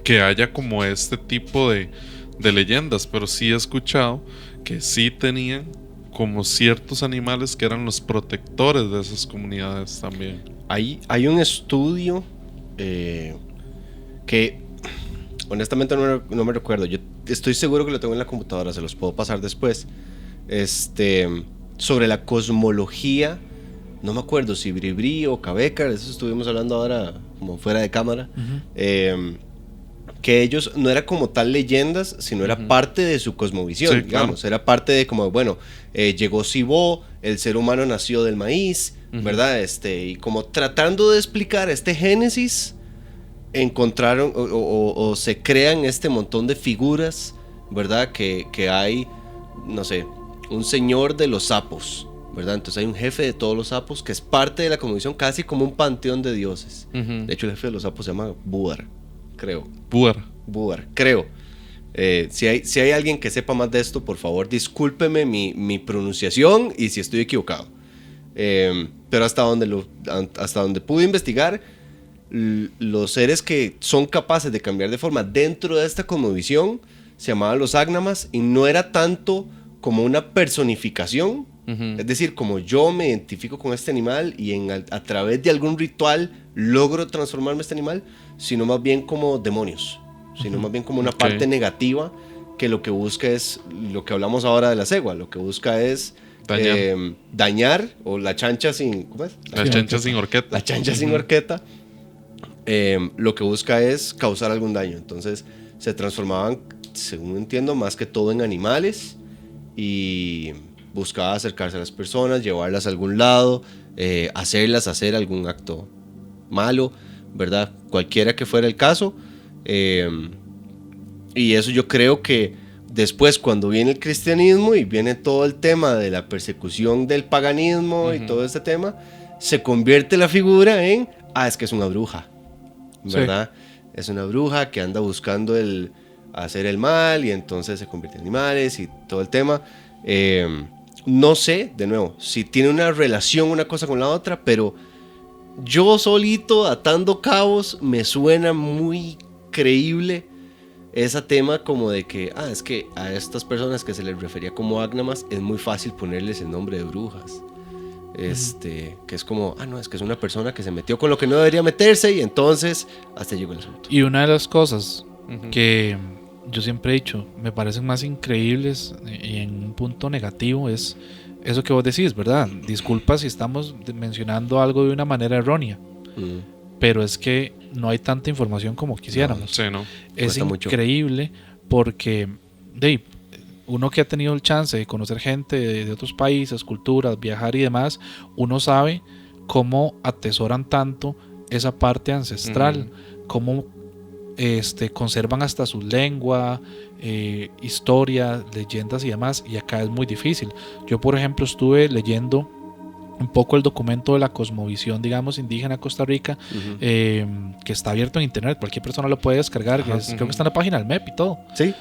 que haya como este tipo de leyendas, pero sí he escuchado que sí tenían como ciertos animales que eran los protectores de esas comunidades también. Hay un estudio que honestamente no me recuerdo, yo estoy seguro que lo tengo en la computadora, se los puedo pasar después, sobre la cosmología. No me acuerdo si Bribri o Cabecar, eso estuvimos hablando ahora como fuera de cámara, Ujú. que ellos no era como tal leyendas, sino era parte de su cosmovisión, Sí, digamos, claro. era parte de como, bueno, llegó Cibó, el ser humano nació del maíz, ¿verdad? Y como tratando de explicar este génesis, encontraron o se crean este montón de figuras, ¿verdad? Que hay, no sé, un señor de los sapos, ¿verdad? Entonces hay un jefe de todos los sapos que es parte de la cosmovisión, casi como un panteón de dioses. De hecho, el jefe de los sapos se llama Búar, creo. Búar, creo. Si hay alguien que sepa más de esto, por favor, discúlpeme mi pronunciación y si estoy equivocado. Pero hasta donde pude investigar, los seres que son capaces de cambiar de forma dentro de esta cosmovisión se llamaban los ágnamas y no era tanto como una personificación, es decir, como yo me identifico con este animal y a través de algún ritual logro transformarme en este animal, sino más bien como demonios, sino más bien como una parte negativa que lo que busca es lo que hablamos ahora de la cegua, lo que busca es dañar, o la chancha sin... ¿Cómo es? La chancha sin horqueta. La chancha sin horqueta. Lo que busca es causar algún daño. Entonces se transformaban, según entiendo, más que todo en animales y buscaba acercarse a las personas, llevarlas a algún lado, hacerlas hacer algún acto malo, ¿verdad? Cualquiera que fuera el caso. Y eso yo creo que después, cuando viene el cristianismo y viene todo el tema de la persecución del paganismo y todo este tema, se convierte la figura en, es que es una bruja, ¿verdad? Sí. Es una bruja que anda buscando hacer el mal y entonces se convierte en animales y todo el tema. No sé, de nuevo, si tiene una relación una cosa con la otra, pero yo solito atando cabos me suena muy creíble ese tema como de que, es que a estas personas que se les refería como ágnamas es muy fácil ponerles el nombre de brujas. Que es como, no, es que es una persona que se metió con lo que no debería meterse y entonces hasta llegó el asunto. Y una de las cosas que yo siempre he dicho, me parecen más increíbles y en un punto negativo es eso que vos decís, ¿verdad? Disculpa si estamos mencionando algo de una manera errónea, pero es que no hay tanta información como quisiéramos. No. Es increíble porque uno que ha tenido el chance de conocer gente de otros países, culturas, viajar y demás, uno sabe cómo atesoran tanto esa parte ancestral, cómo conservan hasta su lengua, historia, leyendas y demás, y acá es muy difícil. Yo, por ejemplo, estuve leyendo un poco el documento de la cosmovisión, digamos, indígena Costa Rica, que está abierto en internet, cualquier persona lo puede descargar, creo que está en la página del MEP y todo. Sí.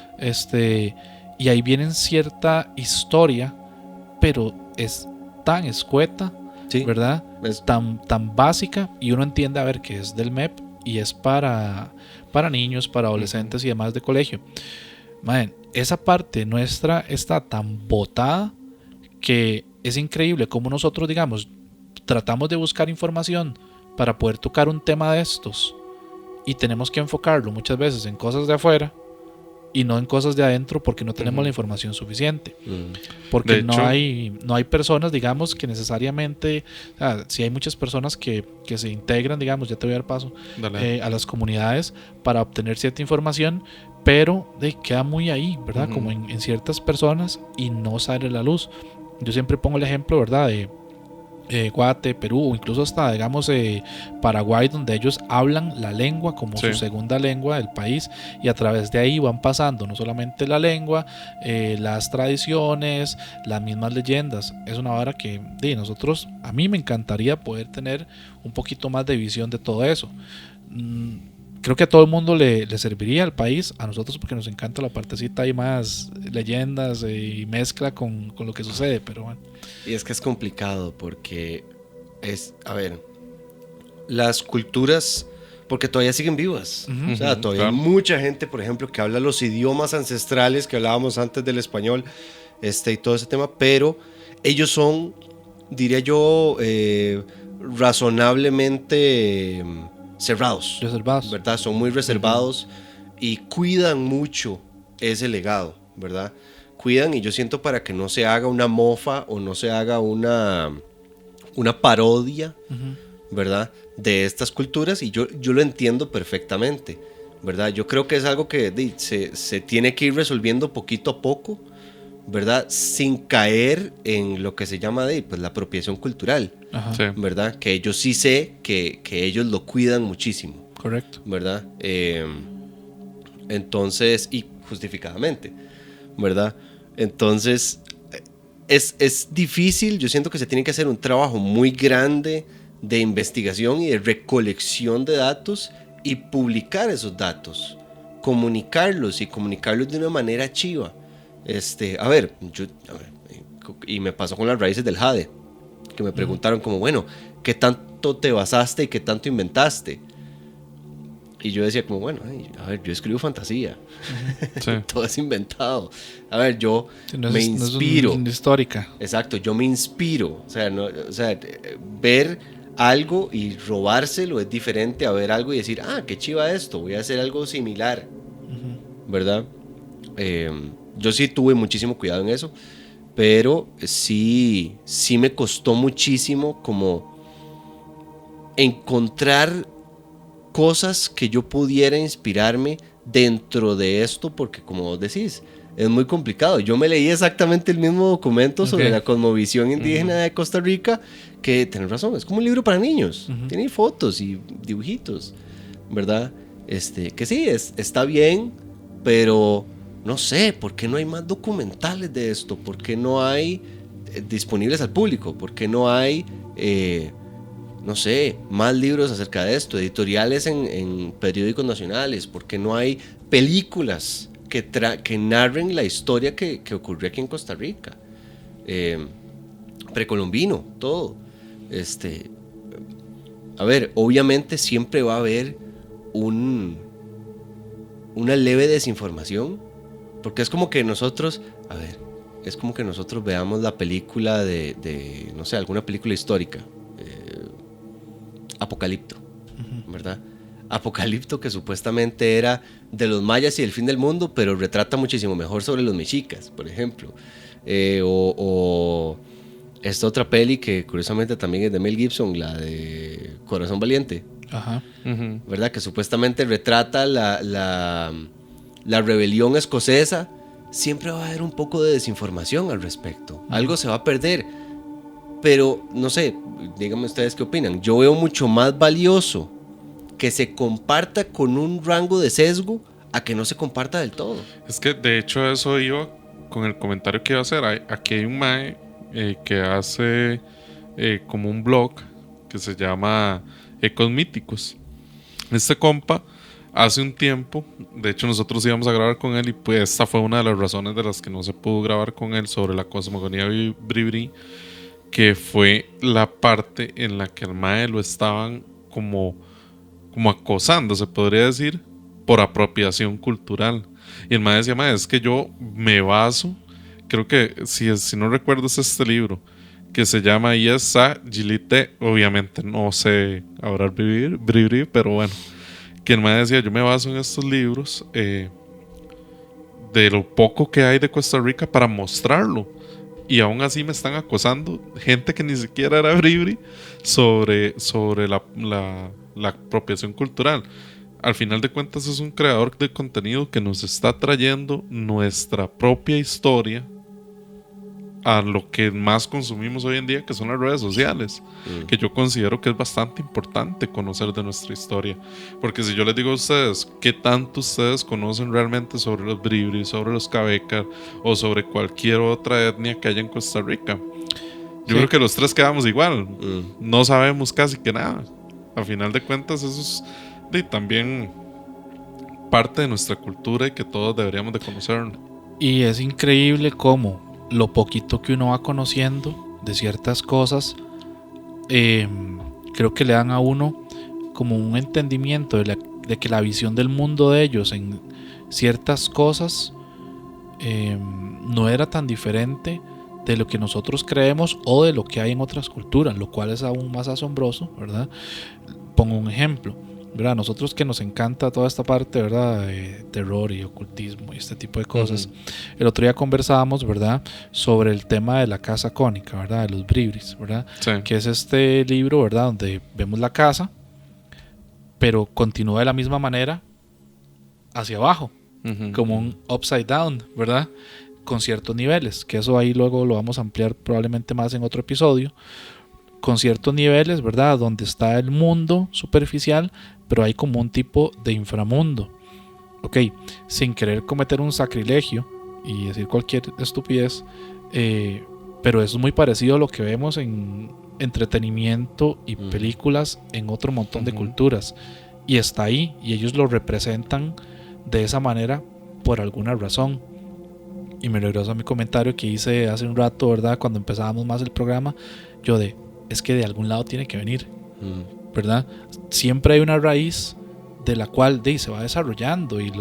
Y ahí viene cierta historia, pero es tan escueta, ¿verdad? Tan básica, y uno entiende a ver que es del MEP y es para niños, para adolescentes y demás de colegio. Man, esa parte nuestra está tan botada que es increíble cómo nosotros, digamos, tratamos de buscar información para poder tocar un tema de estos y tenemos que enfocarlo muchas veces en cosas de afuera y no en cosas de adentro porque no tenemos la información suficiente. Porque no hay personas, digamos, que necesariamente, si hay muchas personas que se integran, digamos, ya te voy a dar paso, a las comunidades para obtener cierta información, pero queda muy ahí, ¿verdad? Como en ciertas personas y no sale a la luz. Yo siempre pongo el ejemplo, ¿verdad? De Guate, Perú o incluso hasta, digamos, Paraguay, donde ellos hablan la lengua como su segunda lengua del país y a través de ahí van pasando no solamente la lengua, las tradiciones, las mismas leyendas. Es una vara que nosotros, a mí me encantaría poder tener un poquito más de visión de todo eso. Creo que a todo el mundo le serviría al país, a nosotros porque nos encanta la partecita ahí más leyendas y mezcla con lo que sucede, pero bueno. Y es que es complicado porque las culturas, porque todavía siguen vivas. O sea, todavía hay mucha gente, por ejemplo, que habla los idiomas ancestrales que hablábamos antes del español, y todo ese tema, pero ellos son, diría yo, razonablemente reservados, ¿verdad? Son muy reservados y cuidan mucho ese legado, ¿verdad? Cuidan, y yo siento, para que no se haga una mofa o no se haga una parodia ¿verdad? De estas culturas, y yo lo entiendo perfectamente, ¿verdad? Yo creo que es algo que se tiene que ir resolviendo poquito a poco, ¿verdad? Sin caer en lo que se llama pues, la apropiación cultural, Ajá. Sí. ¿verdad? Que yo sí sé que ellos lo cuidan muchísimo, Correcto. ¿verdad? Entonces, y justificadamente, ¿verdad? Entonces, es difícil, yo siento que se tiene que hacer un trabajo muy grande de investigación y de recolección de datos y publicar esos datos, comunicarlos y comunicarlos de una manera chiva. A ver, y me pasó con las raíces del jade, que me preguntaron como, bueno, ¿qué tanto te basaste y qué tanto inventaste? Y yo decía como, bueno, a ver, yo escribo fantasía. Sí. Todo es inventado. A ver, yo No me es inspiro. una histórica. Exacto, yo me inspiro. O sea, ver algo y robárselo es diferente a ver algo y decir, ah, qué chiva esto, voy a hacer algo similar. ¿Verdad? Yo sí tuve muchísimo cuidado en eso, pero sí me costó muchísimo como encontrar cosas que yo pudiera inspirarme dentro de esto, porque como vos decís, es muy complicado. Yo me leí exactamente el mismo documento sobre la cosmovisión indígena de Costa Rica, que tenés razón, es como un libro para niños. Tiene fotos y dibujitos, ¿verdad? Que sí, está bien, pero no sé, ¿por qué no hay más documentales de esto? ¿Por qué no hay disponibles al público? ¿Por qué no hay... no sé, más libros acerca de esto, editoriales en periódicos nacionales? Porque no hay películas que narren la historia que ocurrió aquí en Costa Rica, precolombino, todo. A ver, obviamente siempre va a haber una leve desinformación, porque es como que nosotros, es como que nosotros veamos la película de no sé, alguna película histórica, Apocalipto, ¿verdad? Apocalipto, que supuestamente era de los mayas y el fin del mundo, pero retrata muchísimo mejor sobre los mexicas, por ejemplo. O esta otra peli que curiosamente también es de Mel Gibson, la de Corazón Valiente. Ajá. ¿Verdad? Que supuestamente retrata la rebelión escocesa. Siempre va a haber un poco de desinformación al respecto. Algo se va a perder. Pero, no sé, díganme ustedes qué opinan. Yo veo mucho más valioso que se comparta con un rango de sesgo a que no se comparta del todo. Es que, de hecho, eso iba con el comentario que iba a hacer. Aquí hay un mae que hace como un blog que se llama Ecos Míticos. Este compa hace un tiempo, de hecho nosotros íbamos a grabar con él y pues esta fue una de las razones de las que no se pudo grabar con él sobre la cosmogonía Bribri, que fue la parte en la que el mae lo estaban como acosando, se podría decir, por apropiación cultural. Y el mae decía, mae, es que yo me baso, creo que si no recuerdo es este libro que se llama Yesa Gilite, obviamente no sé hablar Bribri, pero bueno, que el mae decía, yo me baso en estos libros de lo poco que hay de Costa Rica para mostrarlo. Y aún así me están acosando gente que ni siquiera era bribri sobre la apropiación cultural. Al final de cuentas es un creador de contenido que nos está trayendo nuestra propia historia a lo que más consumimos hoy en día, que son las redes sociales, que yo considero que es bastante importante conocer de nuestra historia, porque si yo les digo a ustedes qué tanto ustedes conocen realmente sobre los bribri, sobre los cabecas o sobre cualquier otra etnia que haya en Costa Rica, yo creo que los tres quedamos igual, no sabemos casi que nada. A final de cuentas eso es también parte de nuestra cultura y que todos deberíamos de conocerlo. Y es increíble cómo lo poquito que uno va conociendo de ciertas cosas, creo que le dan a uno como un entendimiento de que la visión del mundo de ellos en ciertas cosas no era tan diferente de lo que nosotros creemos o de lo que hay en otras culturas, lo cual es aún más asombroso, ¿verdad? Pongo un ejemplo. ¿verdad? Nosotros que nos encanta toda esta parte, ¿verdad? De terror y ocultismo y este tipo de cosas. El otro día conversábamos, ¿verdad? Sobre el tema de la casa cónica, ¿verdad? De los Bribris, ¿verdad? Sí. Que es este libro, ¿verdad? Donde vemos la casa, pero continúa de la misma manera hacia abajo, como un upside down, ¿verdad? Con ciertos niveles, que eso ahí luego lo vamos a ampliar probablemente más en otro episodio, con ciertos niveles, ¿verdad? Donde está el mundo superficial, pero hay como un tipo de inframundo. Ok, sin querer cometer un sacrilegio y decir cualquier estupidez, pero eso es muy parecido a lo que vemos en entretenimiento y películas en otro montón de culturas, y está ahí, y ellos lo representan de esa manera por alguna razón. Y me regreso a mi comentario que hice hace un rato, ¿verdad? Cuando empezábamos más el programa, es que de algún lado tiene que venir, ¿verdad? Siempre hay una raíz de la cual se va desarrollando, y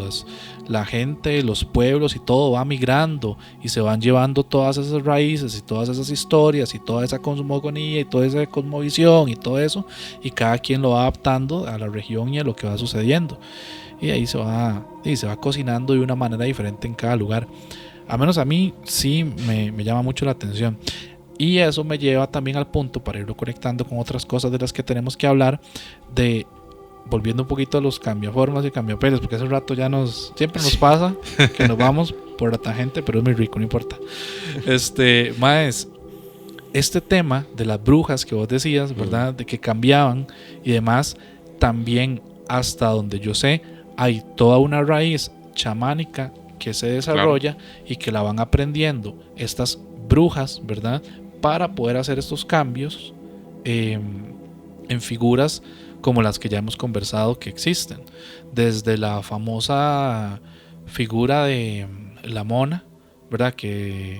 la gente, los pueblos y todo va migrando, y se van llevando todas esas raíces y todas esas historias y toda esa cosmogonía y toda esa cosmovisión y todo eso, y cada quien lo va adaptando a la región y a lo que va sucediendo, y ahí se va cocinando de una manera diferente en cada lugar. A menos a mí sí me llama mucho la atención. Y eso me lleva también al punto, para irlo conectando con otras cosas de las que tenemos que hablar, volviendo un poquito a los cambiaformas y cambiapeles, porque hace rato siempre nos pasa que nos vamos por la tangente, pero es muy rico, no importa. Maes, este tema de las brujas que vos decías, ¿verdad? De que cambiaban y demás, también, hasta donde yo sé, hay toda una raíz chamánica que se desarrolla, y que la van aprendiendo estas brujas, ¿verdad? Para poder hacer estos cambios en figuras como las que ya hemos conversado que existen, desde la famosa figura de la mona, ¿verdad? Que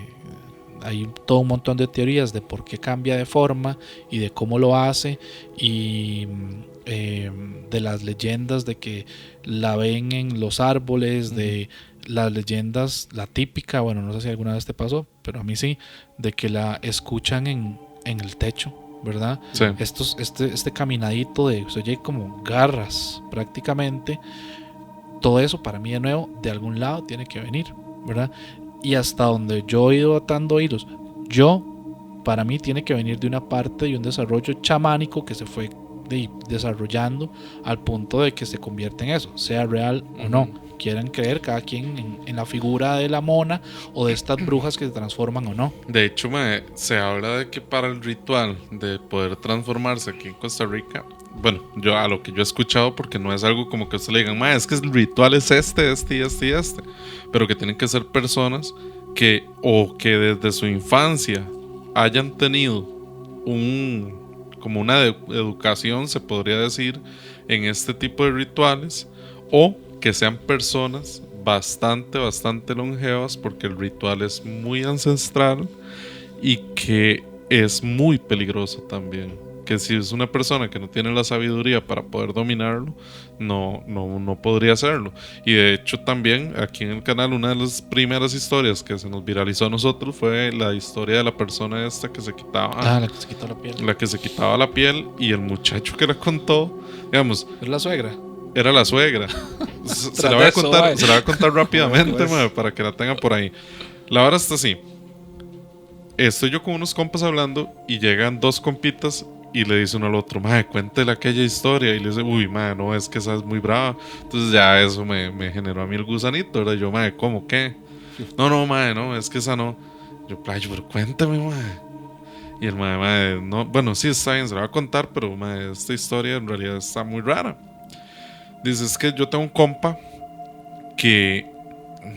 hay todo un montón de teorías de por qué cambia de forma y de cómo lo hace, y de las leyendas de que la ven en los árboles, de las leyendas, la típica, bueno, no sé si alguna vez te pasó, pero a mí sí, de que la escuchan en el techo, ¿verdad? Sí. Este caminadito se oye como garras prácticamente. Todo eso para mí, de nuevo, de algún lado tiene que venir, ¿verdad? Y hasta donde yo he ido atando hilos, para mí tiene que venir de una parte y un desarrollo chamánico que se fue desarrollando al punto de que se convierte en eso, sea real o no. Quieran creer cada quien en la figura de la mona o de estas brujas que se transforman o no. De hecho, se habla de que para el ritual de poder transformarse aquí en Costa Rica, bueno, yo a lo que yo he escuchado, porque no es algo como que usted le digan, es que el ritual es este, pero que tienen que ser personas que desde su infancia hayan tenido como una educación, se podría decir, en este tipo de rituales, o que sean personas bastante longevas, porque el ritual es muy ancestral y que es muy peligroso también. Que si es una persona que no tiene la sabiduría para poder dominarlo, no podría hacerlo. Y de hecho también aquí en el canal, una de las primeras historias que se nos viralizó a nosotros fue la historia de la persona esta que se quitaba la que se quitó la piel. La que se quitaba la piel, y el muchacho que la contó, digamos, ¿Es la suegra? Era la suegra. Se la voy a contar rápidamente, para que la tengan por ahí. La hora está así. Estoy yo con unos compas hablando y llegan dos compitas y le dice uno al otro, cuéntele aquella historia. Y le dice, uy, no, es que esa es muy brava. Entonces ya eso me generó a mí el gusanito, ¿verdad? Yo, ¿cómo qué? No, es que esa no. Yo, pero cuéntame, Y el no, bueno, sí, está bien, se la va a contar, pero esta historia en realidad está muy rara. Dice, es que yo tengo un compa que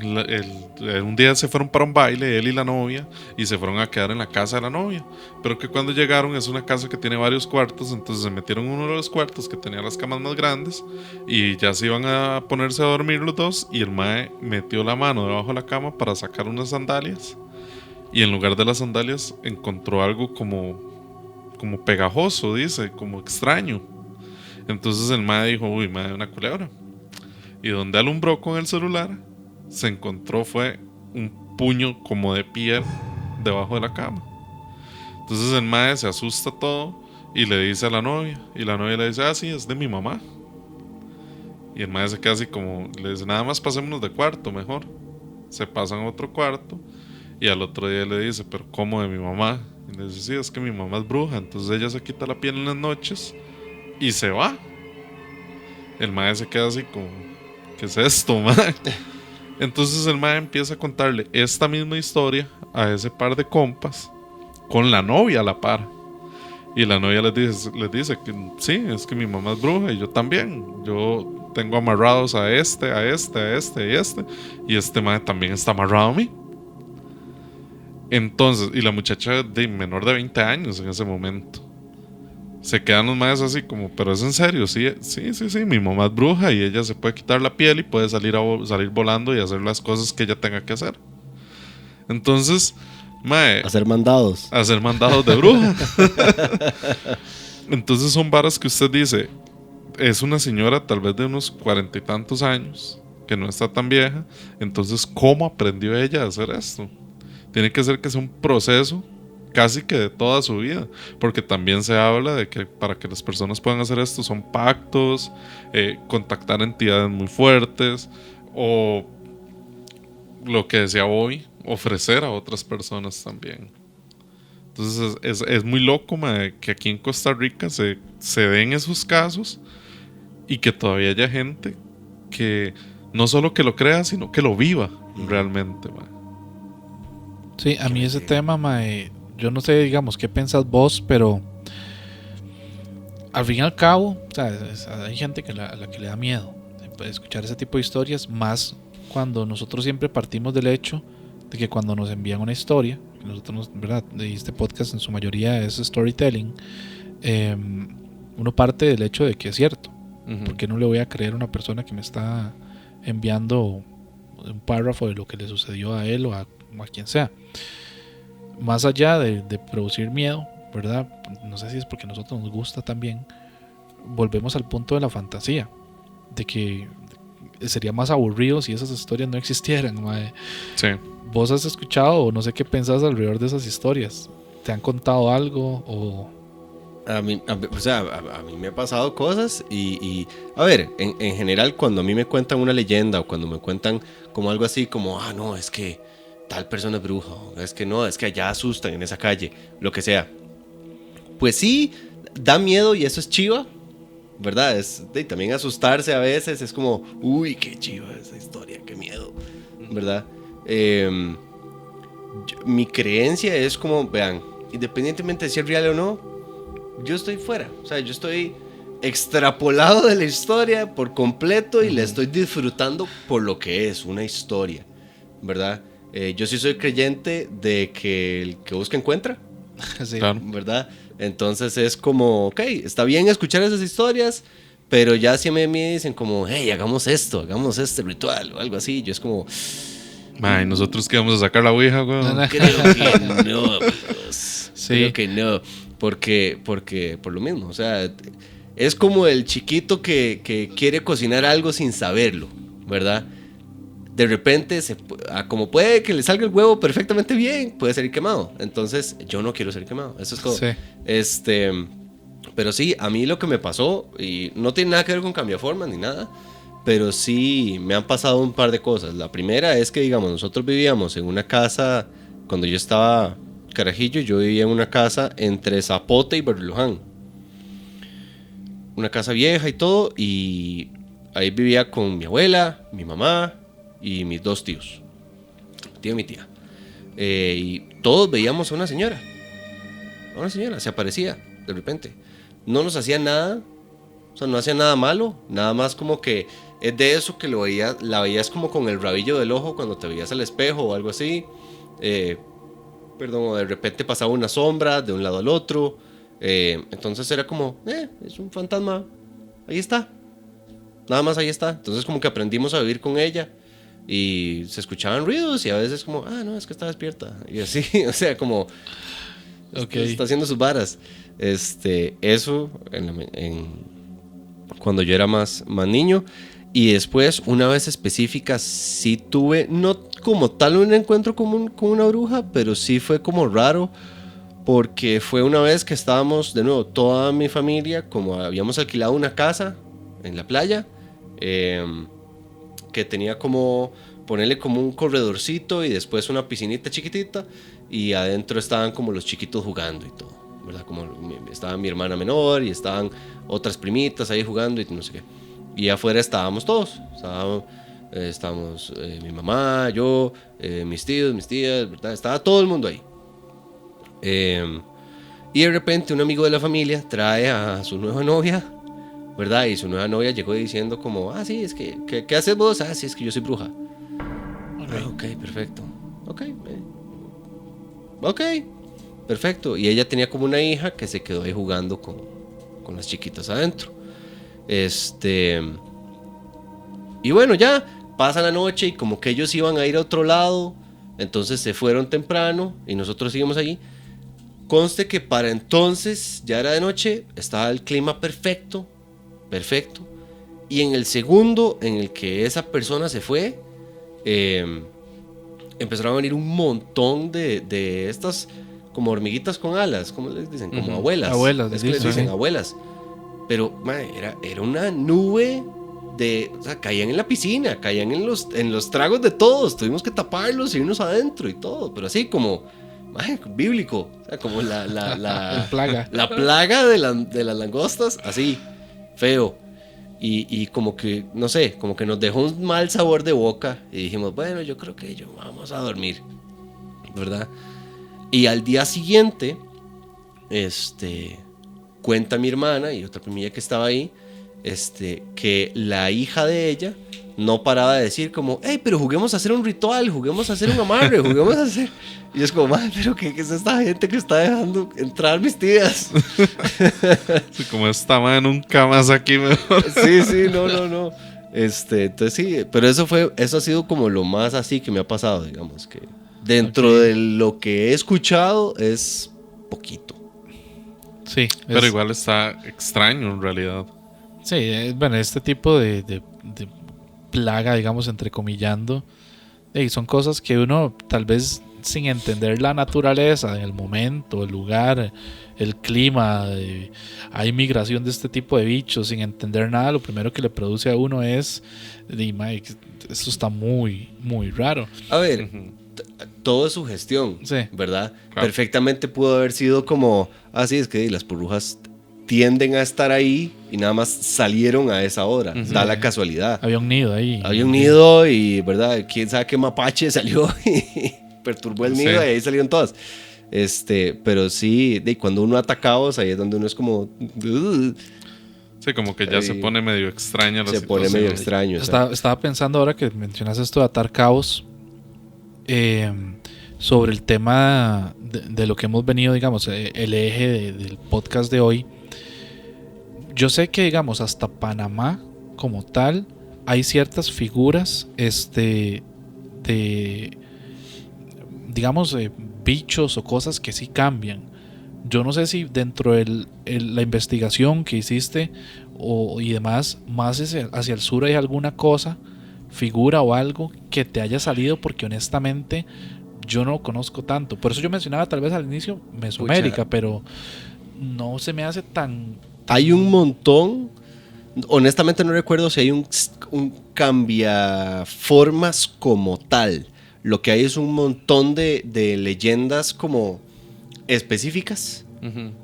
un día se fueron para un baile, él y la novia, y se fueron a quedar en la casa de la novia, pero que cuando llegaron es una casa que tiene varios cuartos, entonces se metieron en uno de los cuartos que tenía las camas más grandes, y ya se iban a ponerse a dormir los dos, y el mae metió la mano debajo de la cama para sacar unas sandalias, y en lugar de las sandalias encontró algo como pegajoso, dice, como extraño. Entonces el mae dijo, uy, una culebra. Y donde alumbró con el celular, se encontró fue un puño como de piel debajo de la cama. Entonces el mae se asusta todo y le dice a la novia. Y la novia le dice, sí, es de mi mamá. Y el mae se queda así como, le dice, nada más pasémonos de cuarto mejor. Se pasan a otro cuarto y al otro día le dice, pero ¿cómo de mi mamá? Y le dice, sí, es que mi mamá es bruja, entonces ella se quita la piel en las noches y se va. El mae se queda así como, ¿qué es esto, mae? Entonces el mae empieza a contarle esta misma historia a ese par de compas con la novia a la par. Y la novia les dice que sí, es que mi mamá es bruja y yo también. Yo tengo amarrados a este y este mae también está amarrado a mí. Entonces, y la muchacha de menor de 20 años en ese momento. Se quedan los maes así como, pero es en serio, sí, mi mamá es bruja y ella se puede quitar la piel y puede salir volando y hacer las cosas que ella tenga que hacer. Entonces, mae, hacer mandados de bruja. Entonces son varas que usted dice, es una señora tal vez de unos 40 y tantos años, que no está tan vieja. Entonces, ¿cómo aprendió ella a hacer esto? Tiene que ser que sea un proceso casi que de toda su vida, porque también se habla de que para que las personas puedan hacer esto son pactos, contactar entidades muy fuertes, o lo que decía hoy, ofrecer a otras personas también. Entonces es muy loco, mae, que aquí en Costa Rica se den esos casos y que todavía haya gente que no solo que lo crea, sino que lo viva realmente, mae. Sí, a mí ese tema, mae, yo no sé, digamos, qué pensás vos, pero al fin y al cabo, o sea, hay gente a la que le da miedo escuchar ese tipo de historias, más cuando nosotros siempre partimos del hecho de que cuando nos envían una historia, nosotros, ¿verdad? Este podcast en su mayoría es storytelling, uno parte del hecho de que es cierto. Uh-huh. ¿Por qué no le voy a creer a una persona que me está enviando un párrafo de lo que le sucedió a él o a quien sea? Más allá de producir miedo, ¿verdad? No sé si es porque a nosotros nos gusta también, volvemos al punto de la fantasía, de que sería más aburrido si esas historias no existieran, mae. Sí. ¿Vos has escuchado o no sé qué pensás alrededor de esas historias? ¿Te han contado algo o...? A mí me ha pasado cosas y a ver, en general cuando a mí me cuentan una leyenda o cuando me cuentan como algo así como, no, es que tal persona es bruja, es que no, es que allá asustan en esa calle, lo que sea. Pues sí, da miedo y eso es chiva, ¿verdad? También asustarse a veces, es como, uy, qué chiva esa historia, qué miedo, ¿verdad? Mi creencia es como, vean, independientemente de si es real o no, yo estoy fuera, o sea, yo estoy extrapolado de la historia por completo y la estoy disfrutando por lo que es, una historia, ¿verdad? Yo sí soy creyente de que el que busca encuentra, Sí. Claro. ¿verdad? Entonces es como, ok, está bien escuchar esas historias, pero ya si me dicen como, hey, hagamos este ritual o algo así, yo es como... Ay, nosotros que vamos a sacar la ouija, güey. Creo que no, pues, Sí. creo que no, porque por lo mismo, o sea, es como el chiquito que quiere cocinar algo sin saberlo, ¿verdad? De repente, como puede que le salga el huevo perfectamente bien, puede salir quemado. Entonces, yo no quiero ser quemado. Eso es todo. Sí. Pero sí, a mí lo que me pasó, y no tiene nada que ver con cambiaformas ni nada, pero sí me han pasado un par de cosas. La primera es que, digamos, nosotros vivíamos en una casa, cuando yo estaba carajillo, yo vivía en una casa entre Zapote y Barrio Luján. Una casa vieja y todo, y ahí vivía con mi abuela, mi mamá y mis dos tíos, tío y mi tía, y todos veíamos a una señora, se aparecía de repente, no nos hacía nada, o sea, no hacía nada malo, nada más como que es de eso que la veías como con el rabillo del ojo cuando te veías al espejo o algo así, o de repente pasaba una sombra de un lado al otro, entonces era como, es un fantasma, ahí está, nada más ahí está. Entonces como que aprendimos a vivir con ella. Y se escuchaban ruidos y a veces como, no, es que está despierta. Y así, o sea, como Okay. está haciendo sus varas. Eso cuando yo era más niño. Y después, una vez específica, sí tuve, no como tal un encuentro con una bruja, pero sí fue como raro. Porque fue una vez que estábamos, de nuevo, toda mi familia, como habíamos alquilado una casa en la playa, que tenía como, ponerle como un corredorcito y después una piscinita chiquitita, y adentro estaban como los chiquitos jugando y todo, ¿verdad? Como estaba mi hermana menor y estaban otras primitas ahí jugando y no sé qué. Y afuera estábamos todos, estábamos mi mamá, yo, mis tíos, mis tías, ¿verdad? Estaba todo el mundo ahí. Y de repente un amigo de la familia trae a su nueva novia, ¿verdad? Y su nueva novia llegó diciendo como, sí, es que, ¿qué haces vos? Sí, es que yo soy bruja. Ok, perfecto. Ok, perfecto. Y ella tenía como una hija que se quedó ahí jugando con las chiquitas adentro. Y bueno, ya pasa la noche y como que ellos iban a ir a otro lado, entonces se fueron temprano y nosotros seguimos allí. Conste que para entonces ya era de noche, estaba el clima perfecto. Y en el segundo en el que esa persona se fue, empezaron a venir un montón de estas como hormiguitas con alas, ¿cómo les dicen? Como abuelas. Es que les dicen abuelas. Pero era una nube o sea, caían en la piscina, caían en los tragos de todos. Tuvimos que taparlos y irnos adentro y todo. Pero así como bíblico, o sea, como la plaga. La plaga de las langostas, así, feo. Y como que, no sé, como que nos dejó un mal sabor de boca. Y dijimos, bueno, yo creo que vamos a dormir, ¿verdad? Y al día siguiente, cuenta mi hermana y otra primilla que estaba ahí, que la hija de ella no paraba de decir como, pero juguemos a hacer un ritual, juguemos a hacer un amarre, juguemos a hacer... Y es como, pero ¿qué es esta gente que está dejando entrar mis tías? Sí, como esta madre nunca más aquí mejor. Sí, no. Entonces sí, pero eso ha sido como lo más así que me ha pasado, digamos, que dentro de lo que he escuchado es poquito. Sí. Pero igual está extraño en realidad. Sí, bueno, este tipo de plaga, digamos, entrecomillando, son cosas que uno tal vez sin entender la naturaleza, el momento, el lugar, el clima, hay migración de este tipo de bichos, sin entender nada, lo primero que le produce a uno es, esto está muy, muy raro. A ver, todo es sugestión, sí, ¿verdad? Claro. Perfectamente pudo haber sido como, es que las burbujas tienden a estar ahí y nada más salieron a esa hora. Da la casualidad. Había un nido ahí. Había un nido y, ¿verdad? ¿Quién sabe qué mapache salió y perturbó el nido? Y ahí salieron todas. Pero sí, cuando uno atacaba, ahí es donde uno es como... Sí, como que ya se pone medio extraña la situación. Se pone medio extraño. Estaba pensando ahora que mencionas esto de atar cabos, sobre el tema de lo que hemos venido, digamos, el eje del podcast de hoy. Yo sé que, digamos, hasta Panamá como tal hay ciertas figuras digamos, bichos o cosas que sí cambian. Yo no sé si dentro de la investigación que hiciste y demás, más hacia el sur hay alguna cosa, figura o algo que te haya salido, porque honestamente yo no conozco tanto. Por eso yo mencionaba tal vez al inicio Mesoamérica, pero no se me hace tan... Hay un montón. Honestamente no recuerdo si hay un cambiaformas como tal. Lo que hay es un montón de leyendas como específicas,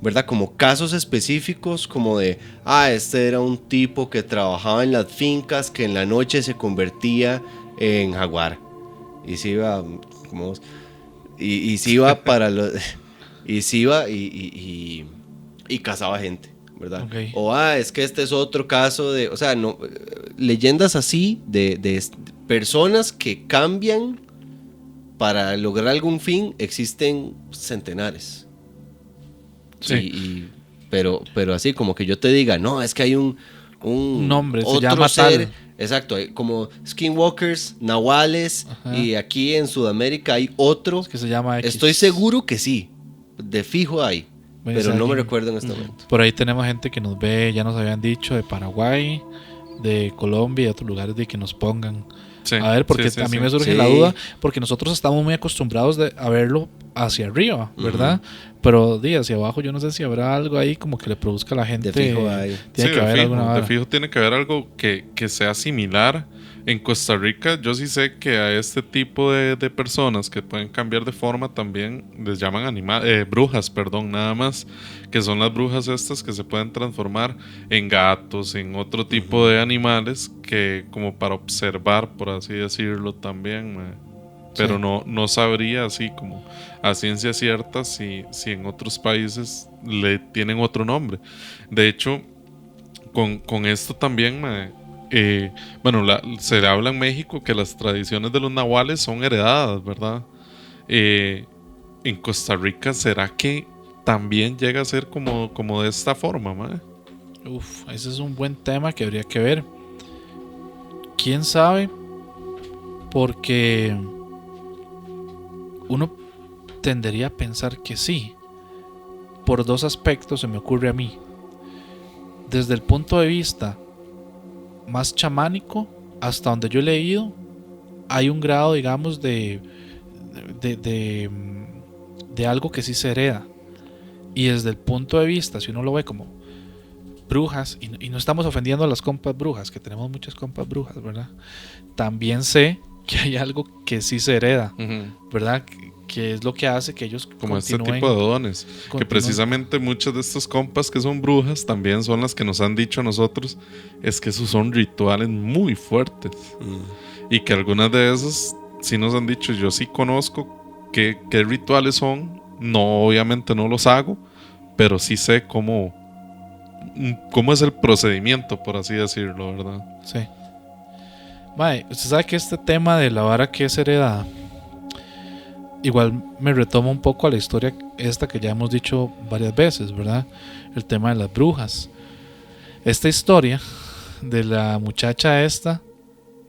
¿verdad? Como casos específicos, como de, este era un tipo que trabajaba en las fincas que en la noche se convertía en jaguar. Y se iba, como y se iba para los... y se iba y cazaba gente, ¿verdad? Okay. O es que este es otro caso de... O sea, no, leyendas así de personas que cambian para lograr algún fin, existen centenares. Sí. Pero así como que yo te diga, no, es que hay un nombre, otro se llama ser, tal. exacto, hay como skinwalkers, nahuales. Ajá. Y aquí en Sudamérica hay otro. Es que se llama X. Estoy seguro que sí, de fijo hay, Pues pero no me alguien- recuerdo en este momento. Por ahí tenemos gente que nos ve, ya nos habían dicho, de Paraguay, de Colombia y de otros lugares, de que nos pongan. Sí, A ver, porque sí, a mí sí. me surge Sí. la duda, porque nosotros estamos muy acostumbrados a verlo hacia arriba, ¿verdad? Pero hacia abajo yo no sé si habrá algo ahí como que le produzca a la gente. De fijo hay. Tiene que haber alguna vara. De fijo tiene que haber algo que sea similar. En Costa Rica yo sí sé que a este tipo de personas que pueden cambiar de forma también les llaman brujas, perdón, nada más, que son las brujas estas que se pueden transformar en gatos, en otro tipo de animales que como para observar, por así decirlo también, pero no sabría así como a ciencia cierta si en otros países le tienen otro nombre. De hecho, con esto también se habla en México que las tradiciones de los nahuales son heredadas, ¿verdad? En Costa Rica, ¿será que también llega a ser como de esta forma, mae? Uf, ese es un buen tema que habría que ver. ¿Quién sabe? Porque uno tendería a pensar que sí. Por dos aspectos se me ocurre a mí. Desde el punto de vista más chamánico, hasta donde yo he leído, hay un grado, digamos, de algo que sí se hereda. Y desde el punto de vista, si uno lo ve como brujas, y no estamos ofendiendo a las compas brujas, que tenemos muchas compas brujas, ¿verdad? También sé que hay algo que sí se hereda, ¿verdad? Que es lo que hace que ellos como este tipo de dones, que precisamente muchas de estas compas que son brujas también son las que nos han dicho a nosotros es que esos son rituales muy fuertes y que algunas de esas sí nos han dicho, yo sí conozco qué rituales son, no, obviamente no los hago, pero sí sé cómo es el procedimiento, por así decirlo, ¿verdad? Sí. Mae, usted sabe que este tema de la vara que es heredada igual me retoma un poco a la historia esta que ya hemos dicho varias veces, ¿verdad? El tema de las brujas. Esta historia de la muchacha esta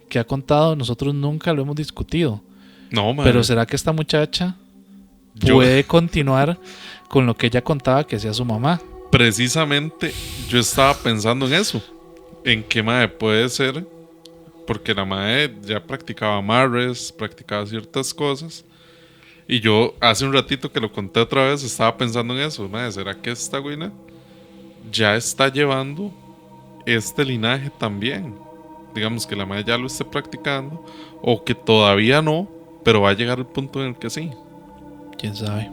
que ha contado, nosotros nunca lo hemos discutido. No, man. Pero ¿será que esta muchacha puede continuar con lo que ella contaba que hacía su mamá? Precisamente yo estaba pensando en eso, en que mae puede ser, porque la mae ya practicaba amarres, practicaba ciertas cosas. Y yo hace un ratito que lo conté otra vez, estaba pensando en eso, mae, ¿será que esta güina ya está llevando este linaje también? Digamos que la mae ya lo esté practicando, o que todavía no, pero va a llegar el punto en el que sí. ¿Quién sabe?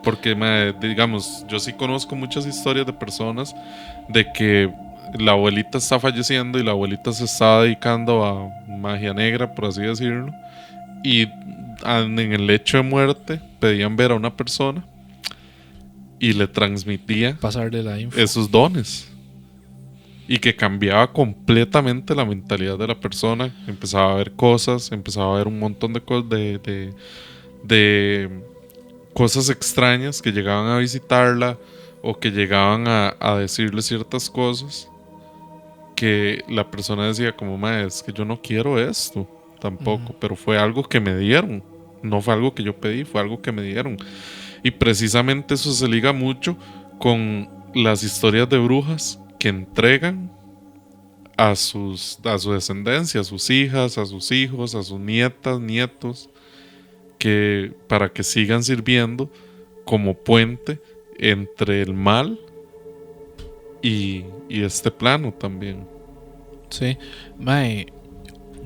Porque, digamos, yo sí conozco muchas historias de personas de que la abuelita está falleciendo y la abuelita se está dedicando a magia negra, por así decirlo, y en el lecho de muerte pedían ver a una persona y le transmitía pasarle la info, esos dones, y que cambiaba completamente la mentalidad de la persona. Empezaba a ver cosas, empezaba a ver un montón de cosas de cosas extrañas que llegaban a visitarla o que llegaban a decirle ciertas cosas que la persona decía como, mae, es que yo no quiero esto tampoco, pero fue algo que me dieron, no fue algo que yo pedí, fue algo que me dieron. Y precisamente eso se liga mucho con las historias de brujas que entregan a su descendencia, a sus hijas, a sus hijos, a sus nietas, nietos, que para que sigan sirviendo como puente entre el mal y este plano también. Sí, mae,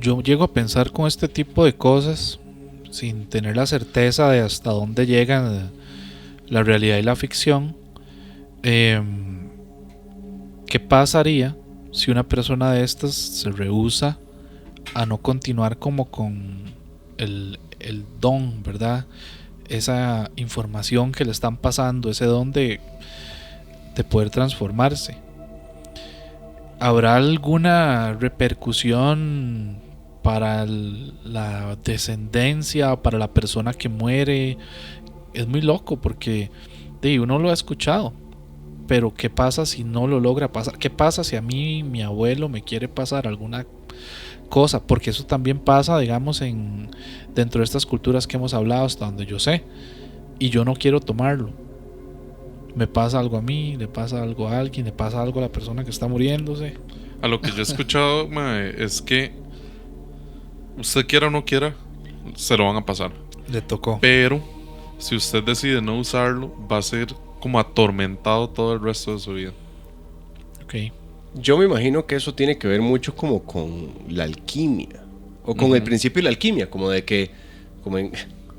yo llego a pensar con este tipo de cosas sin tener la certeza de hasta dónde llegan la realidad y la ficción. ¿Qué pasaría si una persona de estas se rehúsa a no continuar como con el don, ¿verdad? Esa información que le están pasando, ese don de poder transformarse. ¿Habrá alguna repercusión para la descendencia, para la persona que muere? Es muy loco porque uno lo ha escuchado, pero ¿qué pasa si no lo logra pasar? ¿Qué pasa si a mí, mi abuelo, me quiere pasar alguna cosa? Porque eso también pasa, digamos, dentro de estas culturas que hemos hablado, hasta donde yo sé, y yo no quiero tomarlo. Me pasa algo a mí, le pasa algo a alguien, le pasa algo a la persona que está muriéndose. A lo que yo he escuchado, mae, es que usted quiera o no quiera, se lo van a pasar. Le tocó. Pero si usted decide no usarlo, va a ser como atormentado todo el resto de su vida. Ok. Yo me imagino que eso tiene que ver mucho como con la alquimia. O con el principio de la alquimia. Como de que...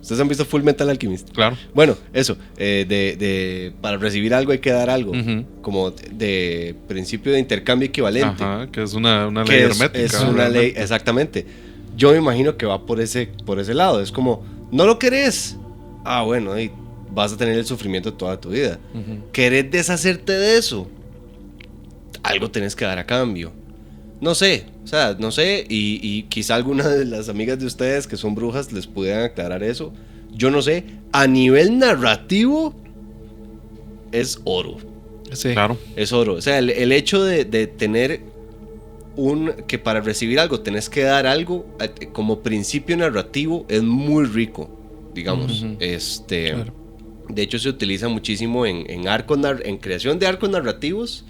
¿Ustedes han visto Full Metal Alchemist? Claro. Bueno, eso. Para recibir algo hay que dar algo. Como de principio de intercambio equivalente. Ajá, que es una ley Que hermética. es una ley, exactamente. Yo me imagino que va por ese lado. Es como, ¿no lo querés? Ah, bueno, y vas a tener el sufrimiento toda tu vida. ¿Querés deshacerte de eso? Algo tenés que dar a cambio. No sé, y quizá alguna de las amigas de ustedes que son brujas les pudieran aclarar eso. Yo no sé, a nivel narrativo es oro. Sí. Claro. Es oro. O sea, el hecho de tener que para recibir algo tenés que dar algo como principio narrativo es muy rico, digamos. Claro. De hecho, se utiliza muchísimo en creación de arcos narrativos.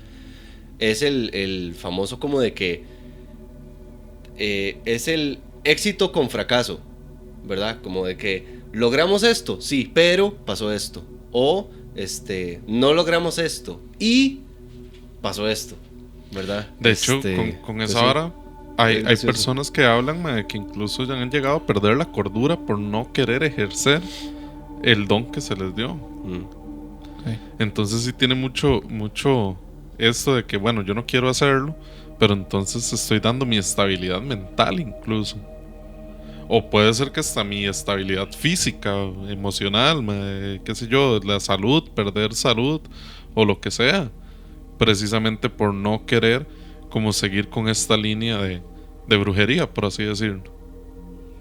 Es el famoso como de que es el éxito con fracaso, ¿verdad? Como de que logramos esto, sí, pero pasó esto. O no logramos esto y pasó esto, ¿verdad? De hecho, con esa vara hay personas que hablan que incluso ya han llegado a perder la cordura por no querer ejercer el don que se les dio. Sí. Entonces sí tiene mucho esto de que, bueno, yo no quiero hacerlo, pero entonces estoy dando mi estabilidad mental incluso. O puede ser que hasta mi estabilidad física, emocional, qué sé yo, la salud, perder salud o lo que sea, precisamente por no querer como seguir con esta línea de brujería, por así decirlo.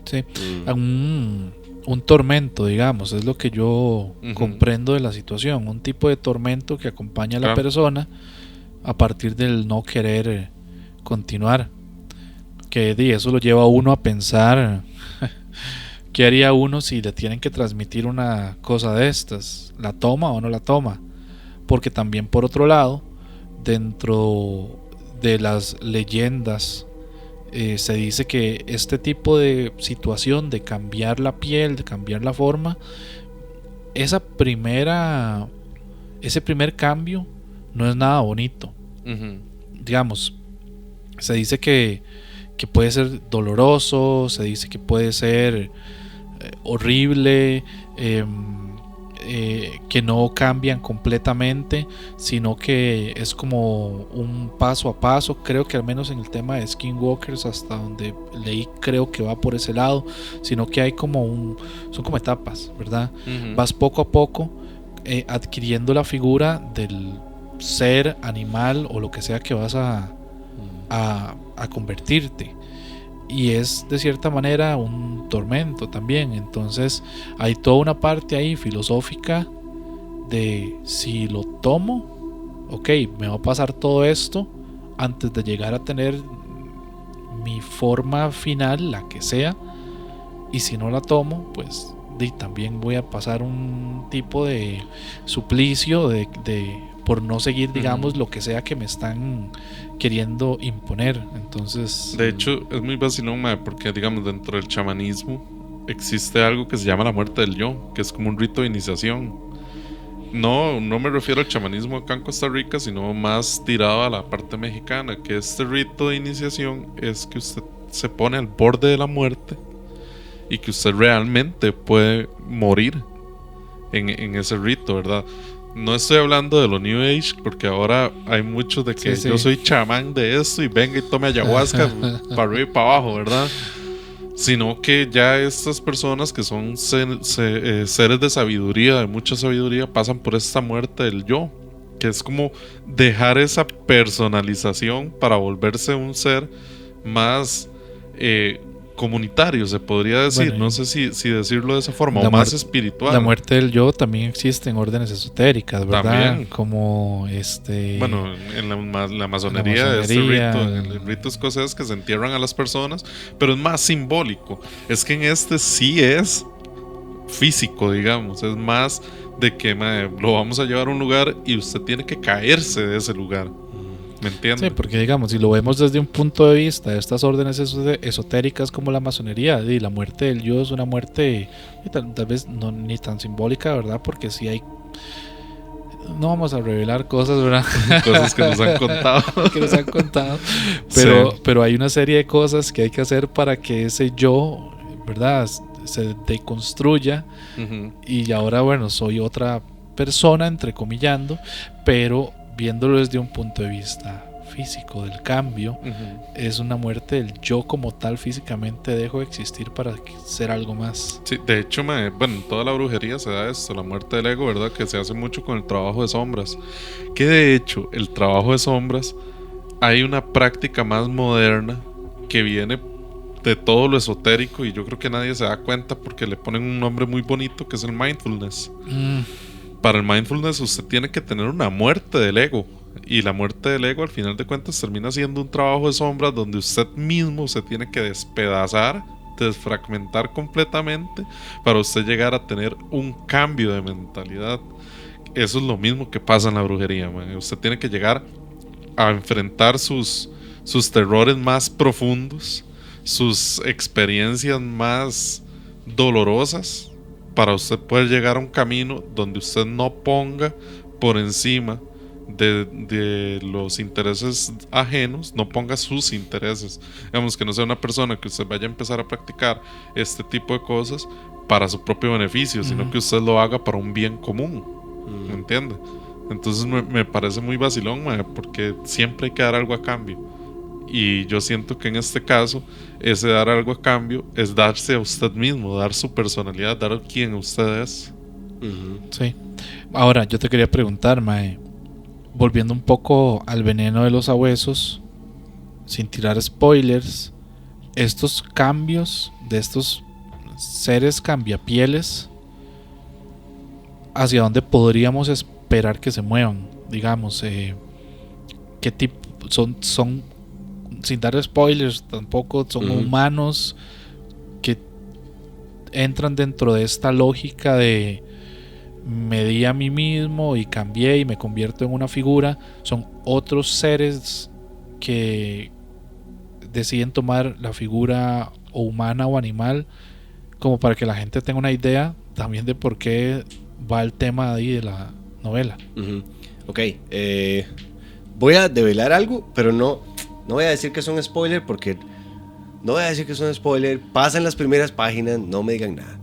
Sí. Un tormento, digamos, es lo que yo comprendo de la situación. Un tipo de tormento que acompaña a la persona a partir del no querer continuar. Que eso lo lleva a uno a pensar qué haría uno si le tienen que transmitir una cosa de estas. ¿La toma o no la toma? Porque también, por otro lado, dentro de las leyendas se dice que este tipo de situación de cambiar la piel, de cambiar la forma, ese primer cambio no es nada bonito. Digamos, se dice que puede ser doloroso, se dice que puede ser horrible, que no cambian completamente, sino que es como un paso a paso. Creo que al menos en el tema de Skinwalkers, hasta donde leí, creo que va por ese lado, sino que hay son como etapas, ¿verdad? Vas poco a poco adquiriendo la figura del ser, animal o lo que sea que vas a convertirte. Y es de cierta manera un tormento también. Entonces hay toda una parte ahí filosófica de si lo tomo, ok, me va a pasar todo esto antes de llegar a tener mi forma final, la que sea. Y si no la tomo, pues también voy a pasar un tipo de suplicio por no seguir, digamos, lo que sea que me están queriendo imponer. Entonces, de hecho, es muy vacilón, porque digamos, dentro del chamanismo existe algo que se llama la muerte del yo, que es como un rito de iniciación. No me refiero al chamanismo acá en Costa Rica, sino más tirado a la parte mexicana, que este rito de iniciación es que usted se pone al borde de la muerte y que usted realmente puede morir en ese rito, ¿verdad? No estoy hablando de lo New Age, porque ahora hay muchos de que yo soy chamán de esto y venga y tome ayahuasca para arriba y para abajo, ¿verdad? Sino que ya estas personas que son seres de sabiduría, de mucha sabiduría, pasan por esta muerte del yo, que es como dejar esa personalización para volverse un ser más comunitario, se podría decir. Bueno, no sé si decirlo de esa forma, o más espiritual. La muerte del yo también existe en órdenes esotéricas, ¿verdad? También. Como bueno, en la masonería, este rito, en el rito escocés, que se entierran a las personas, pero es más simbólico. Es que en este sí es físico, digamos, es más de que lo vamos a llevar a un lugar y usted tiene que caerse de ese lugar. ¿Me entiendes? Sí, porque digamos, si lo vemos desde un punto de vista de estas órdenes esotéricas como la masonería, y la muerte del yo es una muerte tal vez no ni tan simbólica, ¿verdad? Porque si hay... No vamos a revelar cosas, ¿verdad? Cosas que nos han contado. Que nos han contado. Sí. Pero hay una serie de cosas que hay que hacer para que ese yo, ¿verdad?, se deconstruya. Ujú. Y ahora, bueno, soy otra persona, entrecomillando, pero viéndolo desde un punto de vista físico del cambio, Ujú. es una muerte del yo como tal, físicamente dejo de existir para ser algo más. Sí, de hecho, bueno, en toda la brujería se da esto, la muerte del ego, ¿verdad? Que se hace mucho con el trabajo de sombras. Que de hecho, el trabajo de sombras, hay una práctica más moderna que viene de todo lo esotérico y yo creo que nadie se da cuenta porque le ponen un nombre muy bonito que es el mindfulness. Para el mindfulness usted tiene que tener una muerte del ego. Y la muerte del ego al final de cuentas termina siendo un trabajo de sombras donde usted mismo se tiene que despedazar, desfragmentar completamente para usted llegar a tener un cambio de mentalidad. Eso es lo mismo que pasa en la brujería, man. Usted tiene que llegar a enfrentar sus terrores más profundos, sus experiencias más dolorosas, para usted poder llegar a un camino donde usted no ponga por encima de los intereses ajenos, no ponga sus intereses. Digamos, que no sea una persona que usted vaya a empezar a practicar este tipo de cosas para su propio beneficio, sino que usted lo haga para un bien común. ¿Me entiende? Entonces me parece muy vacilón, porque siempre hay que dar algo a cambio. Y yo siento que en este caso, ese dar algo a cambio es darse a usted mismo, dar su personalidad, dar quien usted es. Sí. Ahora, yo te quería preguntar, mae, volviendo un poco al veneno de los sabuesos, sin tirar spoilers, estos cambios de estos seres cambiapieles, ¿hacia dónde podríamos esperar que se muevan? Digamos, ¿qué tipo son, sin dar spoilers tampoco, son humanos que entran dentro de esta lógica de me di a mí mismo y cambié y me convierto en una figura? ¿Son otros seres que deciden tomar la figura o humana o animal, como para que la gente tenga una idea también de por qué va el tema ahí de la novela? Ok, voy a develar algo, pero no voy a decir que es un spoiler, porque no voy a decir que es un spoiler. Pasan las primeras páginas, no me digan nada.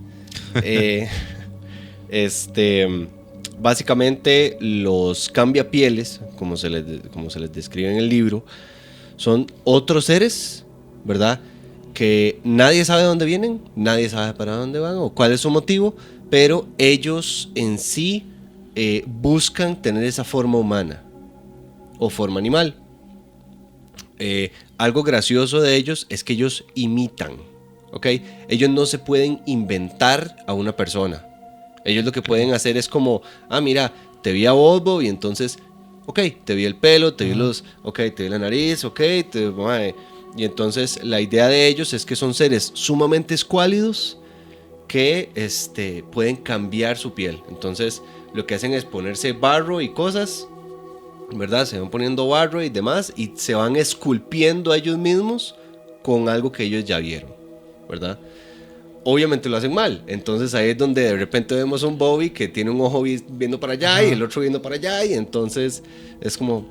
Básicamente los cambiapieles, como se les describe en el libro, son otros seres, ¿verdad? Que nadie sabe de dónde vienen, nadie sabe para dónde van o cuál es su motivo, pero ellos en sí buscan tener esa forma humana o forma animal. Algo gracioso de ellos es que ellos imitan, ¿ok? Ellos no se pueden inventar a una persona. Ellos lo que pueden hacer es como, mira, te vi a Bobo y entonces, ok, te vi el pelo, te vi te vi la nariz, y entonces la idea de ellos es que son seres sumamente escuálidos que pueden cambiar su piel. Entonces lo que hacen es ponerse barro y cosas, ¿verdad? Se van poniendo barro y demás y se van esculpiendo a ellos mismos con algo que ellos ya vieron, ¿verdad? Obviamente lo hacen mal, entonces ahí es donde de repente vemos un Bobby que tiene un ojo viendo para allá y el otro viendo para allá, y entonces es como,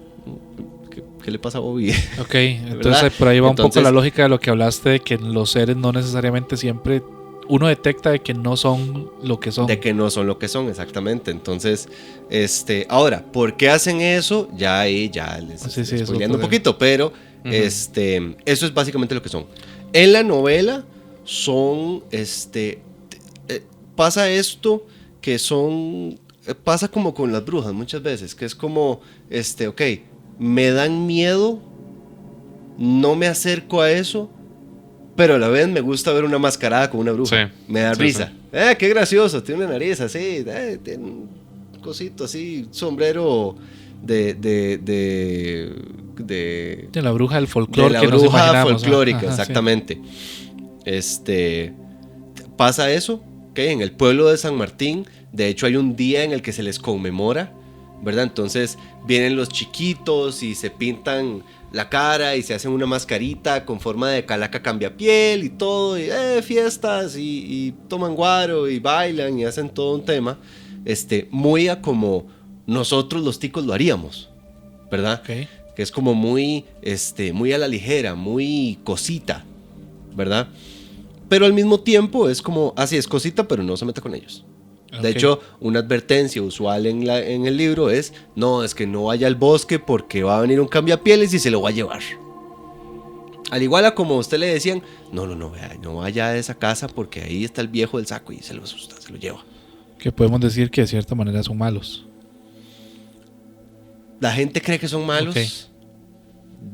¿qué le pasa a Bobby? Ok, entonces por ahí va un poco la lógica de lo que hablaste, de que los seres no necesariamente siempre uno detecta de que no son lo que son. De que no son lo que son, exactamente. Entonces, ahora, ¿por qué hacen eso? Ya ahí les estoy spoileando un poquito, pero eso es básicamente lo que son. En la novela son, pasa esto que son, pasa como con las brujas muchas veces, que es como, ok, me dan miedo, no me acerco a eso, pero a la vez me gusta ver una mascarada con una bruja. Sí, me da risa. Sí. Qué gracioso, tiene una nariz así, tiene un cosito así, sombrero de la bruja del folclore, que nos imaginamos. De la bruja folclórica, exactamente. Sí. Pasa eso, que en el pueblo de San Martín, de hecho hay un día en el que se les conmemora, ¿verdad? Entonces vienen los chiquitos y se pintan la cara y se hacen una mascarita con forma de calaca cambiapiel y todo, y fiestas y toman guaro y bailan y hacen todo un tema, muy a como nosotros los ticos lo haríamos, ¿verdad? Okay. Que es como muy a la ligera, muy cosita, ¿verdad? Pero al mismo tiempo es como, así es cosita, pero no se meta con ellos. Okay. De hecho, una advertencia usual en el libro es que no vaya al bosque porque va a venir un cambiapieles y se lo va a llevar. Al igual a como a usted le decían, no vaya a esa casa porque ahí está el viejo del saco y se lo asusta, se lo lleva. Que podemos decir que de cierta manera son malos. La gente cree que son malos. Okay.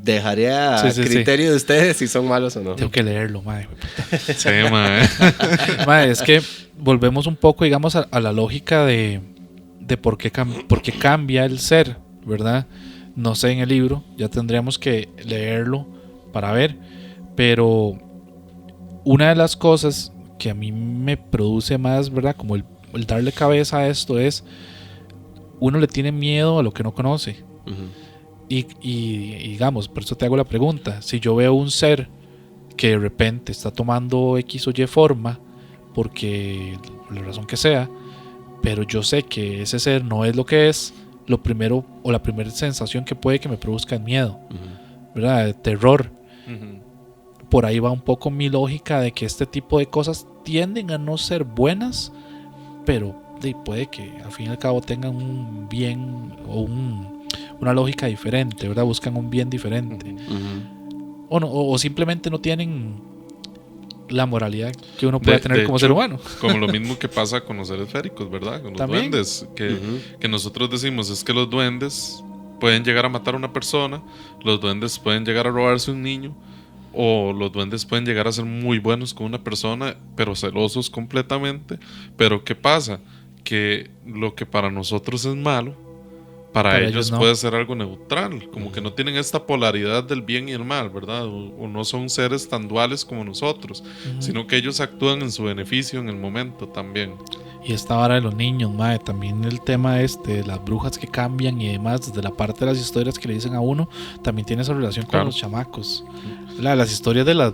Dejaré a criterio de ustedes si son malos o no. Tengo que leerlo, mae. Sí, mae. Mae, es que volvemos un poco, digamos, a la lógica de por qué cambia el ser, ¿verdad? No sé en el libro, ya tendríamos que leerlo para ver, pero una de las cosas que a mí me produce más, ¿verdad? Como el darle cabeza a esto es, uno le tiene miedo a lo que no conoce. Uh-huh. Y digamos, por eso te hago la pregunta, si yo veo un ser que de repente está tomando X o Y forma, porque por la razón que sea, pero yo sé que ese ser no es lo que es, lo primero o la primera sensación que puede que me produzca es miedo, ¿verdad? Terror. Por ahí va un poco mi lógica de que este tipo de cosas tienden a no ser buenas, pero puede que al fin y al cabo tengan un bien o una lógica diferente, ¿verdad? Buscan un bien diferente. O simplemente no tienen la moralidad que uno puede tener como ser humano. Como lo mismo que pasa con los seres féricos, ¿verdad? Con los ¿También? duendes. Que nosotros decimos es que los duendes pueden llegar a matar a una persona, los duendes pueden llegar a robarse un niño, o los duendes pueden llegar a ser muy buenos con una persona, pero celosos completamente. Pero ¿qué pasa? Que lo que para nosotros es malo, para ellos no. Puede ser algo neutral, como que no tienen esta polaridad del bien y el mal, ¿verdad? O no son seres tan duales como nosotros, sino que ellos actúan en su beneficio en el momento también. Y esta vara de los niños, mae, también el tema de las brujas que cambian y demás, desde la parte de las historias que le dicen a uno, también tiene esa relación con los chamacos. Las historias de las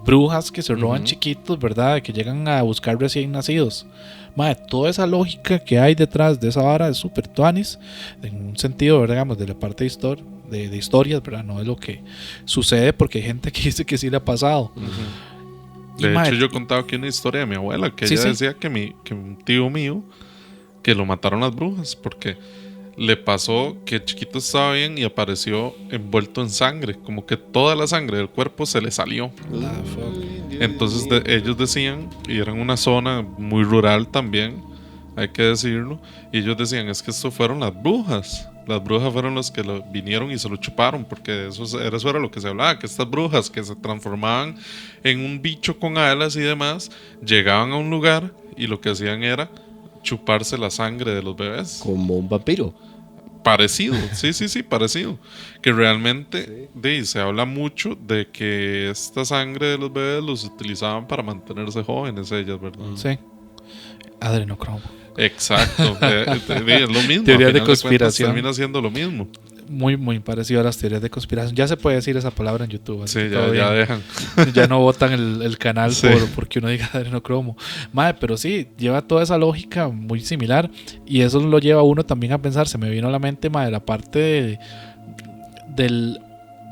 brujas que se roban chiquitos, ¿verdad? Que llegan a buscar recién nacidos. Mae, toda esa lógica que hay detrás de esa vara es súper tuanis, en un sentido, ¿verdad? Digamos, de la parte de historias, ¿verdad? No es lo que sucede, porque hay gente que dice que sí le ha pasado. De hecho, yo he contado aquí una historia de mi abuela, que ella decía que un tío mío, que lo mataron las brujas, porque le pasó que el chiquito estaba bien y apareció envuelto en sangre, como que toda la sangre del cuerpo se le salió. Entonces ellos decían, y era en una zona muy rural también, hay que decirlo, y ellos decían, es que esto fueron las brujas. Las brujas fueron los que vinieron y se lo chuparon, porque eso era lo que se hablaba, que estas brujas que se transformaban en un bicho con alas y demás, llegaban a un lugar y lo que hacían era chuparse la sangre de los bebés. Como un vampiro. Parecido, sí, parecido. Que realmente se habla mucho de que esta sangre de los bebés los utilizaban para mantenerse jóvenes ellas, ¿verdad? Sí. Adrenocromo. Exacto, es lo mismo. Teorías de conspiración. Termina siendo lo mismo. Muy, muy parecido a las teorías de conspiración. Ya se puede decir esa palabra en YouTube. Sí, ya dejan. Ya no botan el canal porque uno diga adrenocromo. Madre, pero sí, lleva toda esa lógica muy similar. Y eso lo lleva a uno también a pensar. Se me vino a la mente, madre, la parte de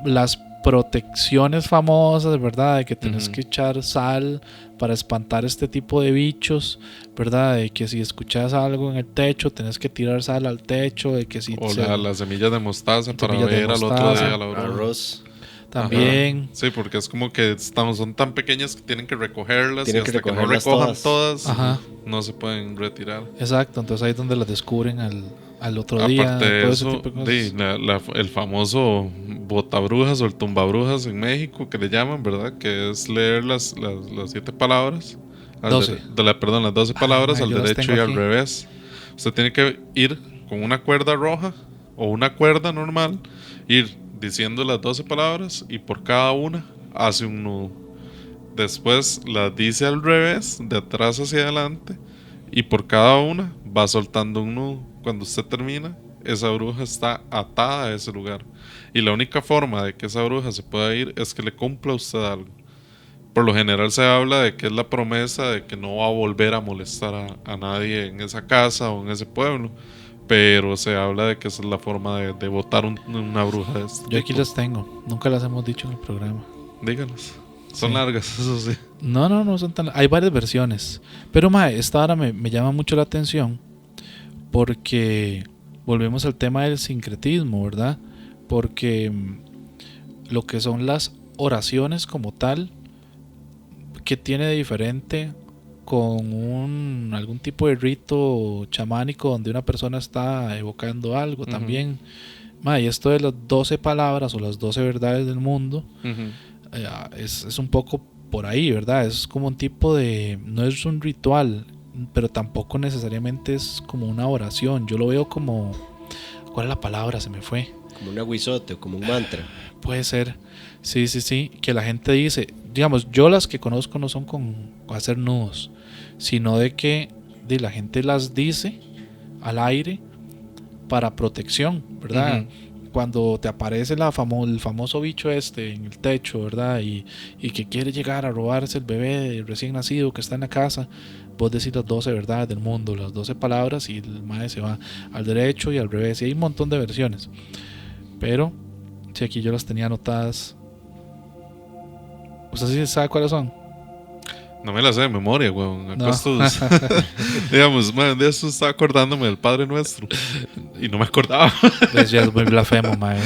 las protecciones famosas, ¿verdad? De que tienes que echar sal para espantar este tipo de bichos, ¿verdad? De que si escuchas algo en el techo, tenés que tirar sal al techo, de que si las semillas de mostaza para ver al otro día la aurora. Arroz. También. Ajá. Sí, porque es como que son tan pequeñas que tienen que recogerlas y hasta que no recogerlas recojan todas no se pueden retirar. Exacto, entonces ahí es donde las descubren al otro día. Aparte de todo eso, ese tipo de cosas. el famoso botabrujas o el tumbabrujas en México, que le llaman, ¿verdad? Que es leer las 7 palabras. 12. Las 12 palabras al derecho y al aquí. revés. Usted tiene que ir con una cuerda roja o una cuerda normal, ir diciendo las 12 palabras y por cada una hace un nudo. Después las dice al revés, de atrás hacia adelante, y por cada una va soltando un nudo. Cuando usted termina, esa bruja está atada a ese lugar. Y la única forma de que esa bruja se pueda ir es que le cumpla a usted algo. Por lo general se habla de que es la promesa de que no va a volver a molestar a nadie en esa casa o en ese pueblo. Pero se habla de que esa es la forma de botar una bruja de este Yo aquí tipo. las tengo. Nunca las hemos dicho en el programa. Díganos. Son Sí. largas, eso sí. No son tan... Hay varias versiones. Pero, mae, esta hora me llama mucho la atención porque volvemos al tema del sincretismo, ¿verdad? Porque lo que son las oraciones como tal, ¿qué tiene de diferente con algún tipo de rito chamánico donde una persona está evocando algo también? Mae, y esto de las 12 palabras o las 12 verdades del mundo es un poco por ahí, ¿verdad? Es como un tipo de... No es un ritual, pero tampoco necesariamente es como una oración. Yo lo veo como... ¿Cuál es la palabra? Se me fue. Como un aguizote o como un mantra. Puede ser. Sí. Que la gente dice... Digamos, yo las que conozco no son con hacer nudos, sino de que la gente las dice al aire para protección, ¿verdad? Cuando te aparece el famoso bicho este en el techo, ¿verdad? Y que quiere llegar a robarse el bebé recién nacido que está en la casa, vos decís las 12 verdades del mundo, las 12 palabras, y el mae se va al derecho y al revés. Y hay un montón de versiones. Pero, si aquí yo las tenía anotadas. ¿Usted sí sabe cuáles son? No me la sé de memoria, weón. No. Digamos, man, de eso estaba acordándome del Padre Nuestro. Y no me acordaba. Pues ya es muy blasfemo, mae.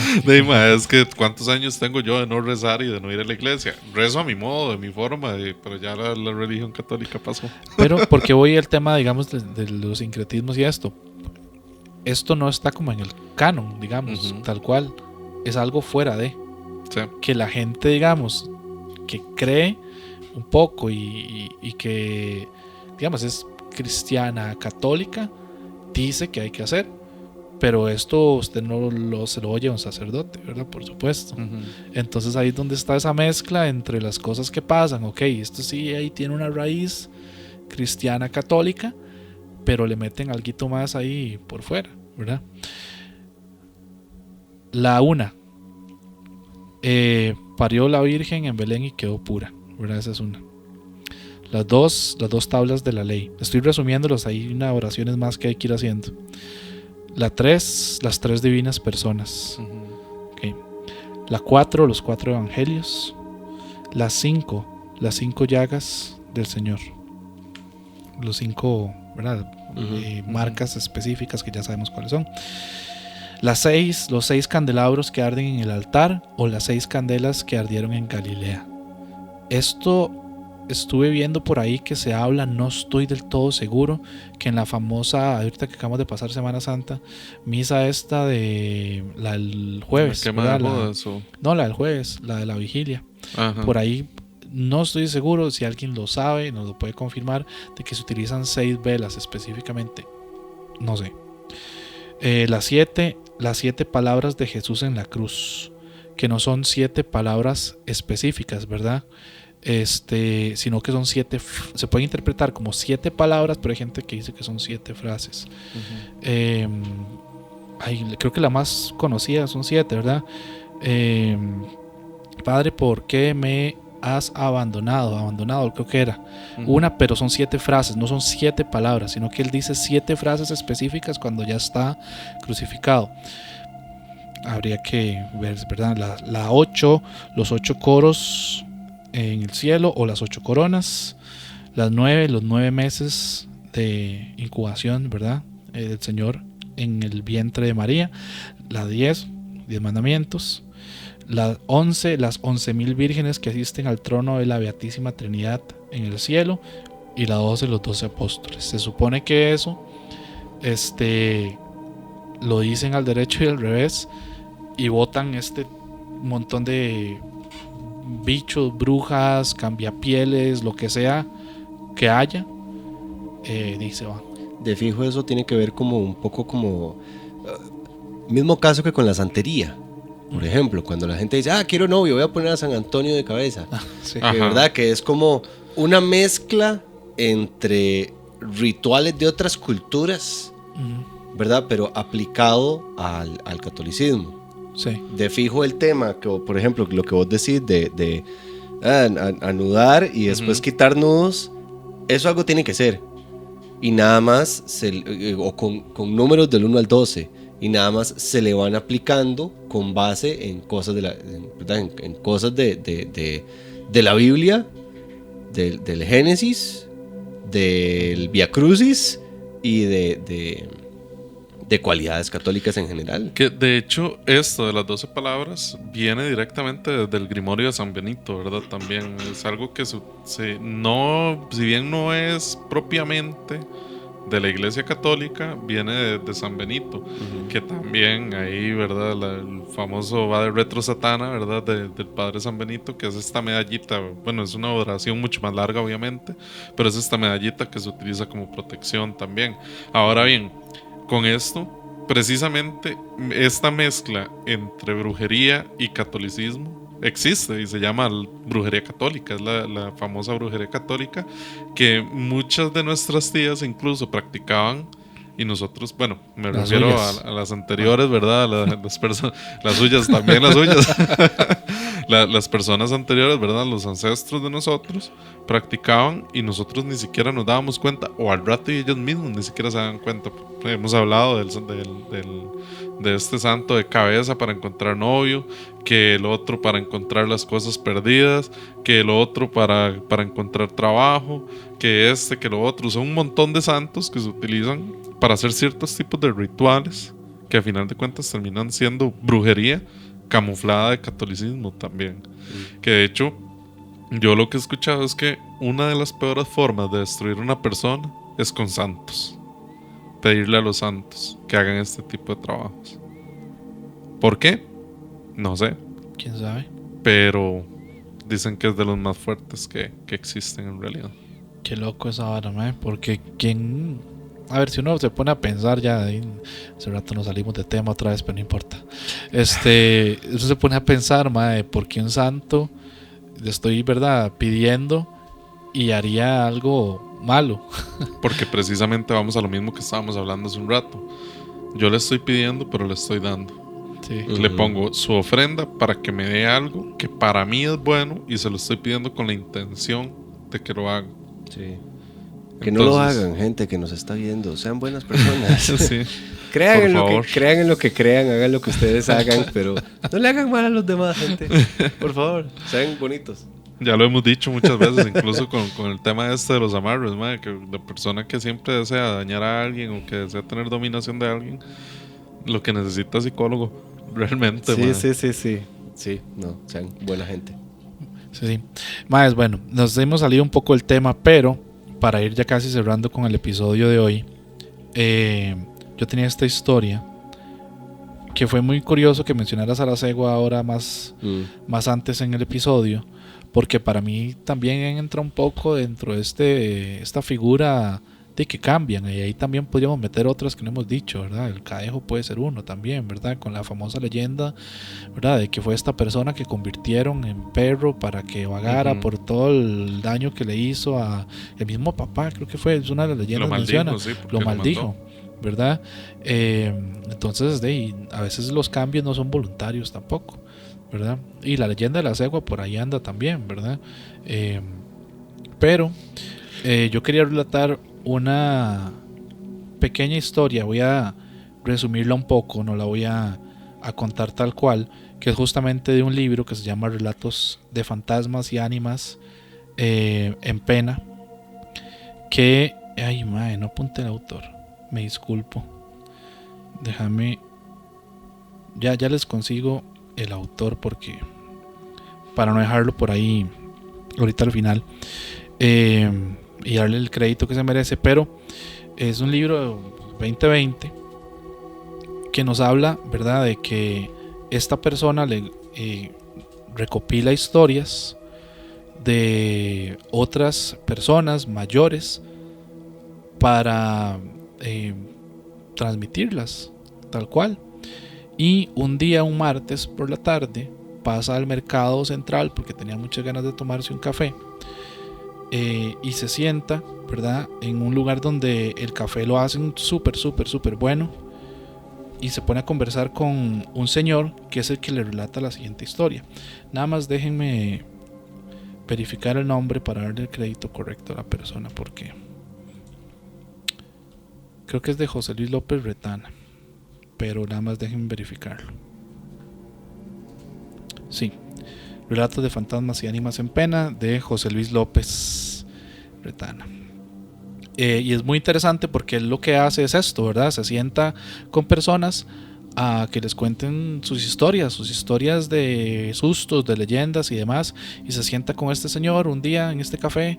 Es que cuántos años tengo yo de no rezar y de no ir a la iglesia. Rezo a mi modo, de mi forma, pero ya la religión católica pasó. Pero, porque voy al tema, digamos, de los sincretismos y esto. Esto no está como en el canon, digamos, tal cual. Es algo fuera de. Sí. Que la gente, digamos, que cree un poco y que, digamos, es cristiana, católica, dice que hay que hacer. Pero esto usted no se lo oye a un sacerdote, ¿verdad? Por supuesto. Entonces ahí es donde está esa mezcla entre las cosas que pasan. Ok, esto sí ahí tiene una raíz cristiana, católica, pero le meten alguito más ahí por fuera, ¿verdad? La una, parió la Virgen en Belén y quedó pura, ¿verdad? Esa es una. Las dos tablas de la ley. Estoy resumiéndolos, hay unas oraciones más que hay que ir haciendo. La 3, las 3 divinas personas. Okay. La 4, los 4 evangelios. La 5, las 5 llagas del Señor. Los 5, ¿verdad? Marcas específicas que ya sabemos cuáles son. La 6, los 6 candelabros que arden en el altar, o las 6 candelas que ardieron en Galilea. Esto estuve viendo por ahí que se habla, no estoy del todo seguro, que en la famosa, ahorita que acabamos de pasar Semana Santa, misa esta de la del jueves, ¿La no, la del jueves, la de la vigilia. Ajá. Por ahí no estoy seguro, si alguien lo sabe, nos lo puede confirmar, de que se utilizan 6 velas específicamente, no sé. Las 7 palabras de Jesús en la cruz, que no son 7 palabras específicas, ¿verdad? Sino que son 7, se pueden interpretar como 7 palabras, pero hay gente que dice que son 7 frases. Creo que la más conocida son 7, ¿verdad? Padre, ¿por qué me has abandonado? Creo que era una, pero son 7 frases, no son 7 palabras, sino que él dice 7 frases específicas cuando ya está crucificado. Habría que ver, ¿verdad? La 8, los 8 coros en el cielo, o las 8 coronas. Las 9, los 9 meses de incubación, ¿verdad? Del Señor en el vientre de María. La 10 mandamientos. La 11, las 11,000 vírgenes que asisten al trono de la Beatísima Trinidad en el cielo. Y la 12, los 12 apóstoles. Se supone que eso lo dicen al derecho y al revés, y botan montón de bichos, brujas, cambiapieles, lo que sea que haya, dice va. De fijo eso tiene que ver como un poco como mismo caso que con la santería. Por ejemplo, cuando la gente dice, quiero novio, voy a poner a San Antonio de cabeza. Sí. De verdad que es como una mezcla entre rituales de otras culturas ¿verdad? Pero aplicado al catolicismo. Sí. De fijo el tema, que, por ejemplo, lo que vos decís de anudar y después quitar nudos, eso algo tiene que ser. Y nada más, o con números del 1 al 12, y nada más se le van aplicando con base en cosas en cosas de la Biblia, del Génesis, del Via Crucis y de cualidades católicas en general. Que de hecho esto de las 12 palabras viene directamente desde el Grimorio de San Benito, ¿verdad? También es algo que si bien no es propiamente de la Iglesia Católica, viene de San Benito, que también ahí, ¿verdad? El famoso va de retro satana, ¿verdad? Del Padre San Benito, que es esta medallita, bueno, es una oración mucho más larga obviamente, pero es esta medallita que se utiliza como protección también. Ahora bien, con esto, precisamente esta mezcla entre brujería y catolicismo existe y se llama brujería católica, es la famosa brujería católica que muchas de nuestras tías incluso practicaban y nosotros, bueno, me refiero a las anteriores, ¿verdad? Las suyas, también las suyas. Las personas anteriores, ¿verdad? Los ancestros de nosotros practicaban y nosotros ni siquiera nos dábamos cuenta, o al rato y ellos mismos ni siquiera se daban cuenta. Hemos hablado de este santo de cabeza para encontrar novio, que el otro para encontrar las cosas perdidas, que el otro para encontrar trabajo, que lo otro. Son un montón de santos que se utilizan para hacer ciertos tipos de rituales que a final de cuentas terminan siendo brujería camuflada de catolicismo también. Que de hecho, yo lo que he escuchado es que una de las peores formas de destruir una persona es con santos. Pedirle a los santos que hagan este tipo de trabajos. ¿Por qué? No sé. ¿Quién sabe? Pero dicen que es de los más fuertes que existen en realidad. Qué loco esa vara, mae. Porque a ver, si uno se pone a pensar ya, hace rato nos salimos de tema otra vez, pero no importa. Uno se pone a pensar, mae, ¿por qué un santo le estoy, verdad, pidiendo y haría algo malo? Porque precisamente vamos a lo mismo que estábamos hablando hace un rato. Yo le estoy pidiendo, pero le estoy dando. Sí. Le pongo su ofrenda para que me dé algo que para mí es bueno y se lo estoy pidiendo con la intención de que lo haga. Sí. Que no lo hagan, gente que nos está viendo. Sean buenas personas. Sí. Crean en lo que crean, hagan lo que ustedes hagan, pero no le hagan mal a los demás, gente. Por favor, sean bonitos. Ya lo hemos dicho muchas veces, incluso con el tema de los amarres, madre, que la persona que siempre desea dañar a alguien o que desea tener dominación de alguien, lo que necesita es psicólogo, realmente. Sí, no, sean buena gente. Sí. Más bueno, nos hemos salido un poco del tema, pero para ir ya casi cerrando con el episodio de hoy, yo tenía esta historia que fue muy curioso que mencionaras a la cegua ahora más antes en el episodio, porque para mí también entra un poco dentro de esta figura de que cambian, y ahí también podríamos meter otras que no hemos dicho, ¿verdad? El cadejo puede ser uno también, ¿verdad? Con la famosa leyenda, ¿verdad? De que fue esta persona que convirtieron en perro para que vagara por todo el daño que le hizo a el mismo papá, creo que fue, es una de las leyendas que menciona, lo maldijo, ¿verdad? Entonces, a veces los cambios no son voluntarios tampoco, ¿verdad? Y la leyenda de la cegua por ahí anda también, ¿verdad? Pero yo quería relatar una pequeña historia, voy a resumirla un poco, no la voy a contar tal cual, que es justamente de un libro que se llama Relatos de Fantasmas y Ánimas en Pena, que, ay mae, no apunté el autor, me disculpo, déjame, ya les consigo el autor porque para no dejarlo por ahí ahorita al final, y darle el crédito que se merece, pero es un libro de 2020 que nos habla, ¿verdad?, de que esta persona recopila historias de otras personas mayores para transmitirlas tal cual, y un día, un martes por la tarde, pasa al mercado central porque tenía muchas ganas de tomarse un café. Y se sienta, ¿verdad?, en un lugar donde el café lo hacen súper bueno, y se pone a conversar con un señor que es el que le relata la siguiente historia. Nada más déjenme verificar el nombre para darle el crédito correcto a la persona, porque creo que es de José Luis López Retana, pero nada más déjenme verificarlo. Sí, Relatos de fantasmas y ánimas en pena, de José Luis López Retana. Y es muy interesante porque él lo que hace es esto, ¿verdad? Se sienta con personas a que les cuenten sus historias de sustos, de leyendas y demás, y se sienta con este señor un día en este café,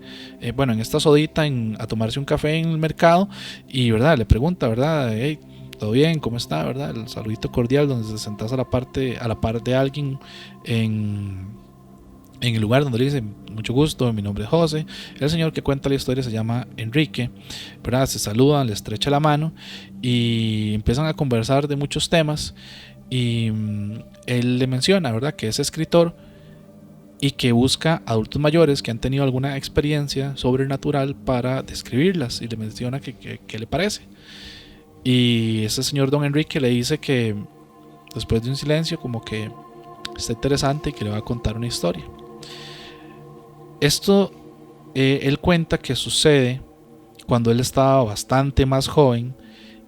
bueno, en esta sodita, a tomarse un café en el mercado, y verdad, le pregunta, ¿verdad? Hey, ¿todo bien? ¿Cómo está? ¿Verdad? El saludito cordial donde se sentas a la par de alguien en el lugar donde le dice mucho gusto, mi nombre es José. El señor que cuenta la historia se llama Enrique, ¿verdad? Se saludan, le estrecha la mano y empiezan a conversar de muchos temas, y él le menciona, ¿verdad?, que es escritor y que busca adultos mayores que han tenido alguna experiencia sobrenatural para describirlas, y le menciona qué le parece. Y ese señor don Enrique le dice que después de un silencio como que está interesante y que le va a contar una historia. Esto él cuenta que sucede cuando él estaba bastante más joven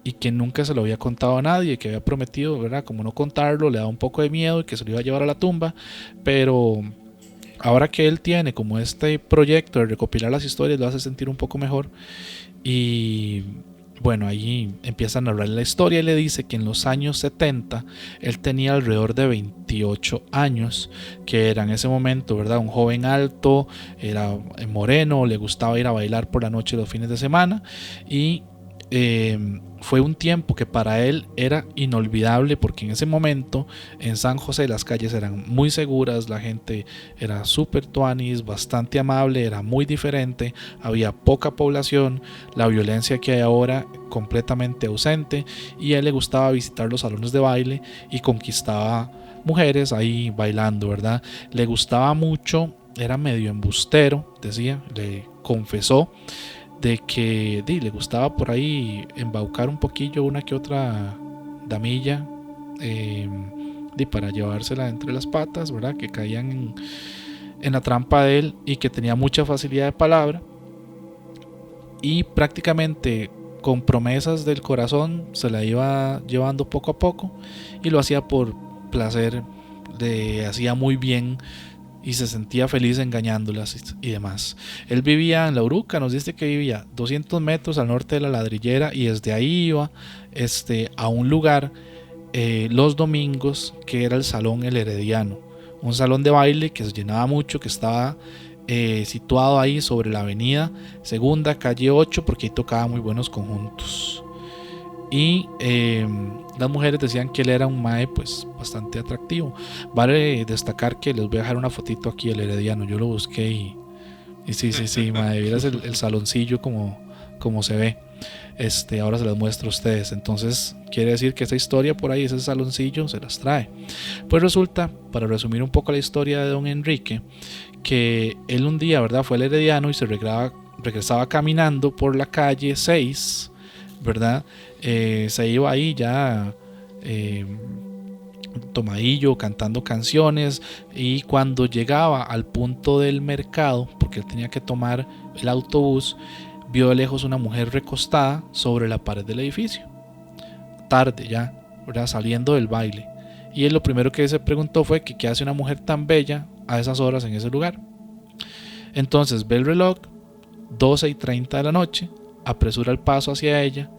y que nunca se lo había contado a nadie, que había prometido, ¿verdad?, como no contarlo, le da un poco de miedo y que se lo iba a llevar a la tumba, pero ahora que él tiene como este proyecto de recopilar las historias, lo hace sentir un poco mejor. Y bueno, ahí empieza a narrar la historia y le dice que en los años 70 él tenía alrededor de 28 años, que era en ese momento, ¿verdad?, un joven alto, era moreno, le gustaba ir a bailar por la noche los fines de semana, y fue un tiempo que para él era inolvidable, porque en ese momento en San José las calles eran muy seguras, la gente era súper tuanis, bastante amable, era muy diferente, había poca población, la violencia que hay ahora completamente ausente, y a él le gustaba visitar los salones de baile y conquistaba mujeres ahí bailando, ¿verdad? Le gustaba mucho, era medio embustero, decía, le confesó de que le gustaba por ahí embaucar un poquillo una que otra damilla, para llevársela entre las patas, ¿verdad?, que caían en la trampa de él, y que tenía mucha facilidad de palabra, y prácticamente con promesas del corazón se la iba llevando poco a poco, y lo hacía por placer, le hacía muy bien y se sentía feliz engañándolas y demás. Él vivía en La Uruca, nos dice que vivía 200 metros al norte de La Ladrillera, y desde ahí iba a un lugar los domingos que era el Salón El Herediano, un salón de baile que se llenaba mucho, que estaba situado ahí sobre la avenida Segunda, calle 8, porque ahí tocaba muy buenos conjuntos. Y las mujeres decían que él era un mae pues bastante atractivo. Vale destacar que les voy a dejar una fotito aquí del Herediano, yo lo busqué y sí, mae, vieras el saloncillo como se ve. Ahora se las muestro a ustedes. Entonces quiere decir que esa historia por ahí, ese saloncillo se las trae. Pues resulta, para resumir un poco la historia de don Enrique, que él un día, ¿verdad?, fue al Herediano y se regresaba caminando por la calle 6, ¿verdad? Se iba ahí ya tomadillo, cantando canciones, y cuando llegaba al punto del mercado, porque él tenía que tomar el autobús, vio de lejos una mujer recostada sobre la pared del edificio, tarde ya, ¿verdad?, saliendo del baile, y él lo primero que se preguntó fue que qué hace una mujer tan bella a esas horas en ese lugar. Entonces ve el reloj, 12:30 de la noche, apresura el paso hacia ella,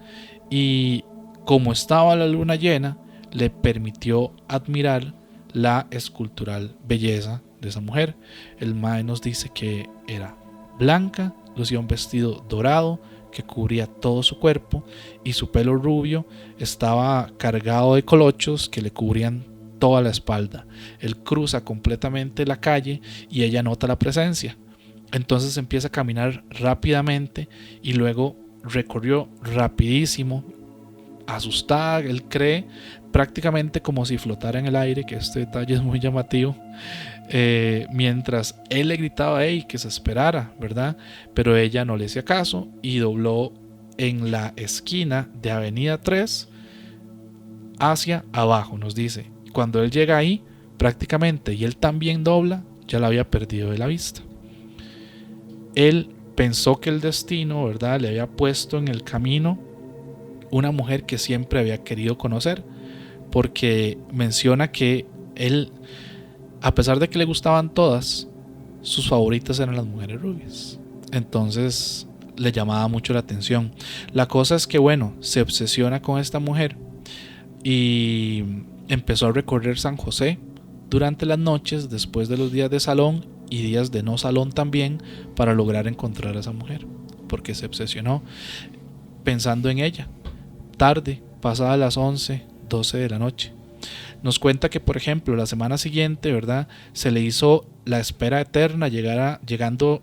y como estaba la luna llena, le permitió admirar la escultural belleza de esa mujer. El mae nos dice que era blanca, lucía un vestido dorado que cubría todo su cuerpo, y su pelo rubio estaba cargado de colochos que le cubrían toda la espalda. Él cruza completamente la calle y ella nota la presencia. Entonces empieza a caminar rápidamente y luego recorrió rapidísimo, asustada, él cree, prácticamente como si flotara en el aire, que este detalle es muy llamativo, mientras él le gritaba que se esperara, ¿verdad? Pero ella no le hacía caso y dobló en la esquina de Avenida 3 hacia abajo, nos dice. Cuando él llega ahí, prácticamente, y él también dobla, ya la había perdido de la vista. Él pensó que el destino, ¿verdad?, le había puesto en el camino una mujer que siempre había querido conocer, porque menciona que él, a pesar de que le gustaban todas, sus favoritas eran las mujeres rubias. Entonces le llamaba mucho la atención. La cosa es que, bueno, se obsesiona con esta mujer y empezó a recorrer San José durante las noches, después de los días de salón y días de no salón también, para lograr encontrar a esa mujer, porque se obsesionó pensando en ella. Tarde, pasadas las 11, 12 de la noche. Nos cuenta que, por ejemplo, la semana siguiente, ¿verdad?, se le hizo la espera eterna, llegando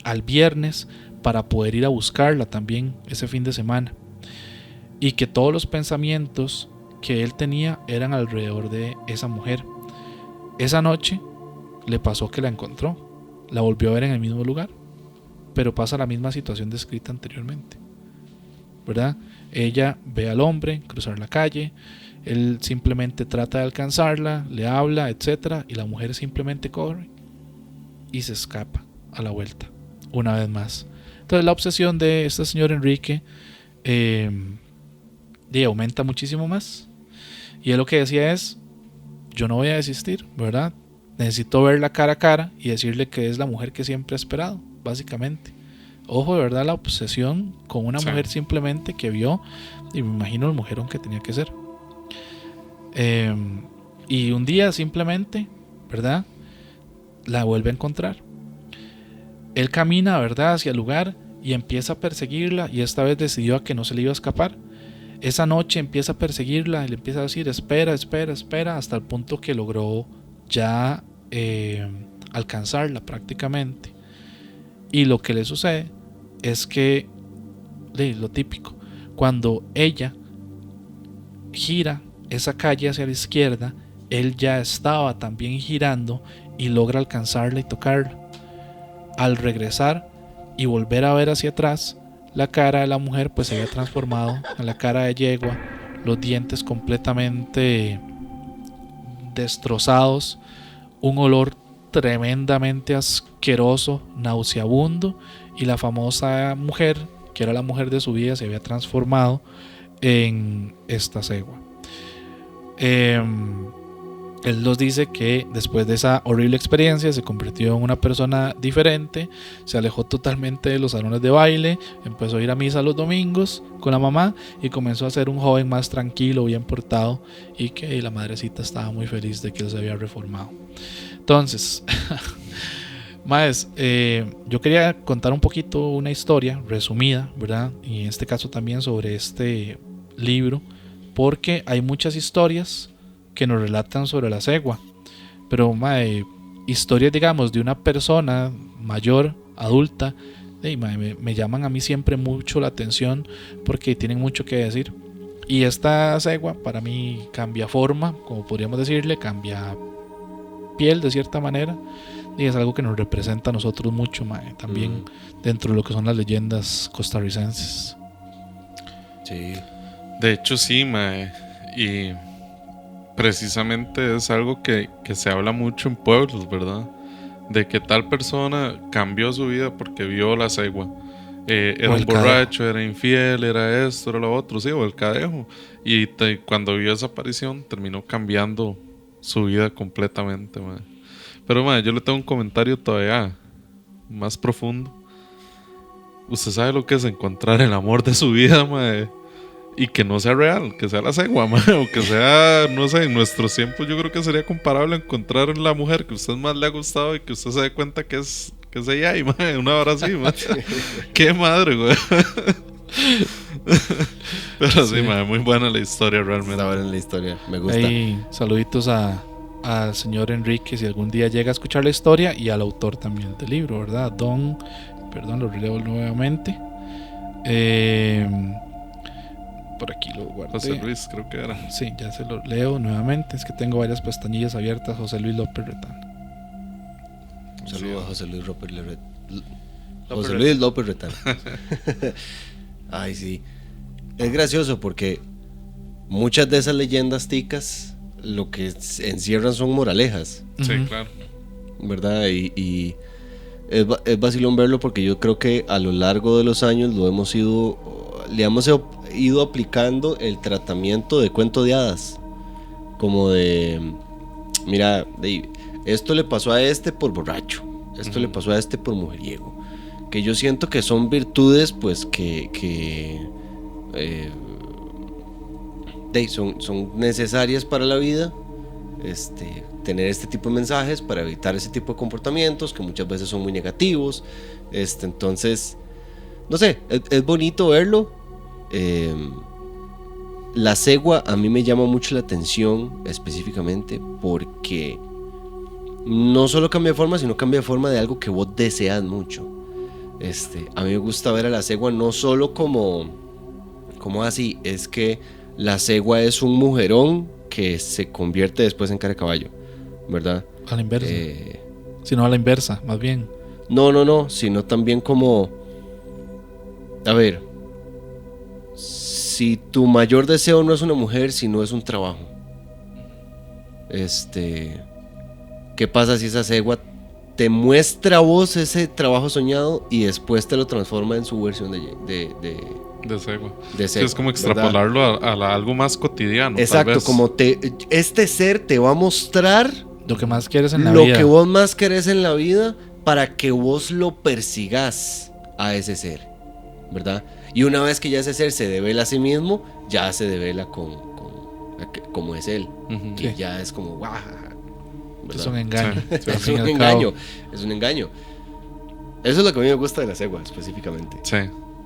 al viernes para poder ir a buscarla también ese fin de semana. Y que todos los pensamientos que él tenía eran alrededor de esa mujer. Esa noche le pasó que la encontró, la volvió a ver en el mismo lugar, pero pasa la misma situación descrita anteriormente, ¿verdad? Ella ve al hombre cruzar la calle, él simplemente trata de alcanzarla, le habla, etc. Y la mujer simplemente corre y se escapa a la vuelta, una vez más. Entonces la obsesión de este señor Enrique aumenta muchísimo más. Y él lo que decía es: yo no voy a desistir, ¿verdad? Necesito verla cara a cara y decirle que es la mujer que siempre he esperado, básicamente. Ojo, de verdad, la obsesión con una mujer simplemente que vio, y me imagino el mujerón que tenía que ser. Y un día simplemente, ¿verdad?, la vuelve a encontrar. Él camina, ¿verdad?, hacia el lugar y empieza a perseguirla, y esta vez decidió a que no se le iba a escapar. Esa noche empieza a perseguirla y le empieza a decir: espera, espera, espera, hasta el punto que logró ya alcanzarla prácticamente. Y lo que le sucede es que, lo típico, cuando ella gira esa calle hacia la izquierda, él ya estaba también girando y logra alcanzarla y tocarla. Al regresar y volver a ver hacia atrás, la cara de la mujer pues se había transformado en la cara de yegua, los dientes completamente destrozados, un olor tremendamente asqueroso, nauseabundo, y la famosa mujer, que era la mujer de su vida, se había transformado en esta cegua. Él nos dice que después de esa horrible experiencia se convirtió en una persona diferente, se alejó totalmente de los salones de baile, empezó a ir a misa los domingos con la mamá y comenzó a ser un joven más tranquilo, bien portado, y que la madrecita estaba muy feliz de que él se había reformado. Entonces, maes, yo quería contar un poquito una historia resumida, ¿verdad? Y en este caso también sobre este libro, porque hay muchas historias que nos relatan sobre la cegua, pero historias, digamos, de una persona mayor, adulta, me llaman a mí siempre mucho la atención porque tienen mucho que decir. Y esta cegua para mí cambia forma, como podríamos decirle, cambia piel de cierta manera, y es algo que nos representa a nosotros mucho, también dentro de lo que son las leyendas costarricenses. Sí. De hecho sí, y precisamente es algo que se habla mucho en pueblos, ¿verdad? De que tal persona cambió su vida porque vio la cegua. Era un borracho, era infiel, era esto, era lo otro, sí, o el cadejo. Y cuando vio esa aparición terminó cambiando su vida completamente, man. Pero yo le tengo un comentario todavía más profundo. Usted sabe lo que es encontrar el amor de su vida, man, y que no sea real, que sea la cegua, man, o que sea, no sé, en nuestros tiempos yo creo que sería comparable a encontrar la mujer que a usted más le ha gustado y que usted se dé cuenta que es ella, y man, una hora así, man. Qué madre, güey. Pero sí, man, muy buena la historia realmente. Está buena la historia, me gusta. Hey, saluditos al señor Enrique, si algún día llega a escuchar la historia, y al autor también del libro, ¿verdad? Perdón, lo releo nuevamente. Por aquí lo guardé. José Luis, creo que era. Sí, ya se lo leo nuevamente. Es que tengo varias pestañillas abiertas. José Luis López Retán. Un saludo a José Luis López Retán. Ay, sí. Es gracioso porque muchas de esas leyendas ticas lo que encierran son moralejas, Sí, Ujú. claro. ¿verdad? Y es vacilón verlo porque yo creo que a lo largo de los años le hemos ido aplicando el tratamiento de cuento de hadas, como de, mira, esto le pasó a este por borracho, esto le pasó a este por mujeriego, que yo siento que son virtudes pues que son necesarias para la vida, tener este tipo de mensajes para evitar ese tipo de comportamientos que muchas veces son muy negativos. Entonces, no sé, es bonito verlo. La cegua a mí me llama mucho la atención específicamente porque no solo cambia de forma, sino cambia de forma de algo que vos deseas mucho. A mí me gusta ver a la cegua no solo como así, es que la cegua es un mujerón que se convierte después en cara de caballo, ¿verdad? A la inversa. Sino a la inversa, más bien. No, sino también como, a ver, si tu mayor deseo no es una mujer, sino es un trabajo, ¿qué pasa si esa cegua te muestra a vos ese trabajo soñado y después te lo transforma en su versión de De cegua. de Sí, cegua, es como ¿verdad? extrapolarlo a algo más cotidiano. tal Exacto, vez. como este ser te va a mostrar Lo que más quieres en la lo vida. que vos más querés en la vida para que vos lo persigas a ese ser, ¿verdad? Y una vez que ya ese ser se devela a sí mismo, ya se devela como es él. Ujú. Y Sí. ya es como, guau, Es un engaño. Sí, sí. al es fin y un al engaño, cabo. es un engaño. Eso es lo que a mí me gusta de la cegua, específicamente. Sí.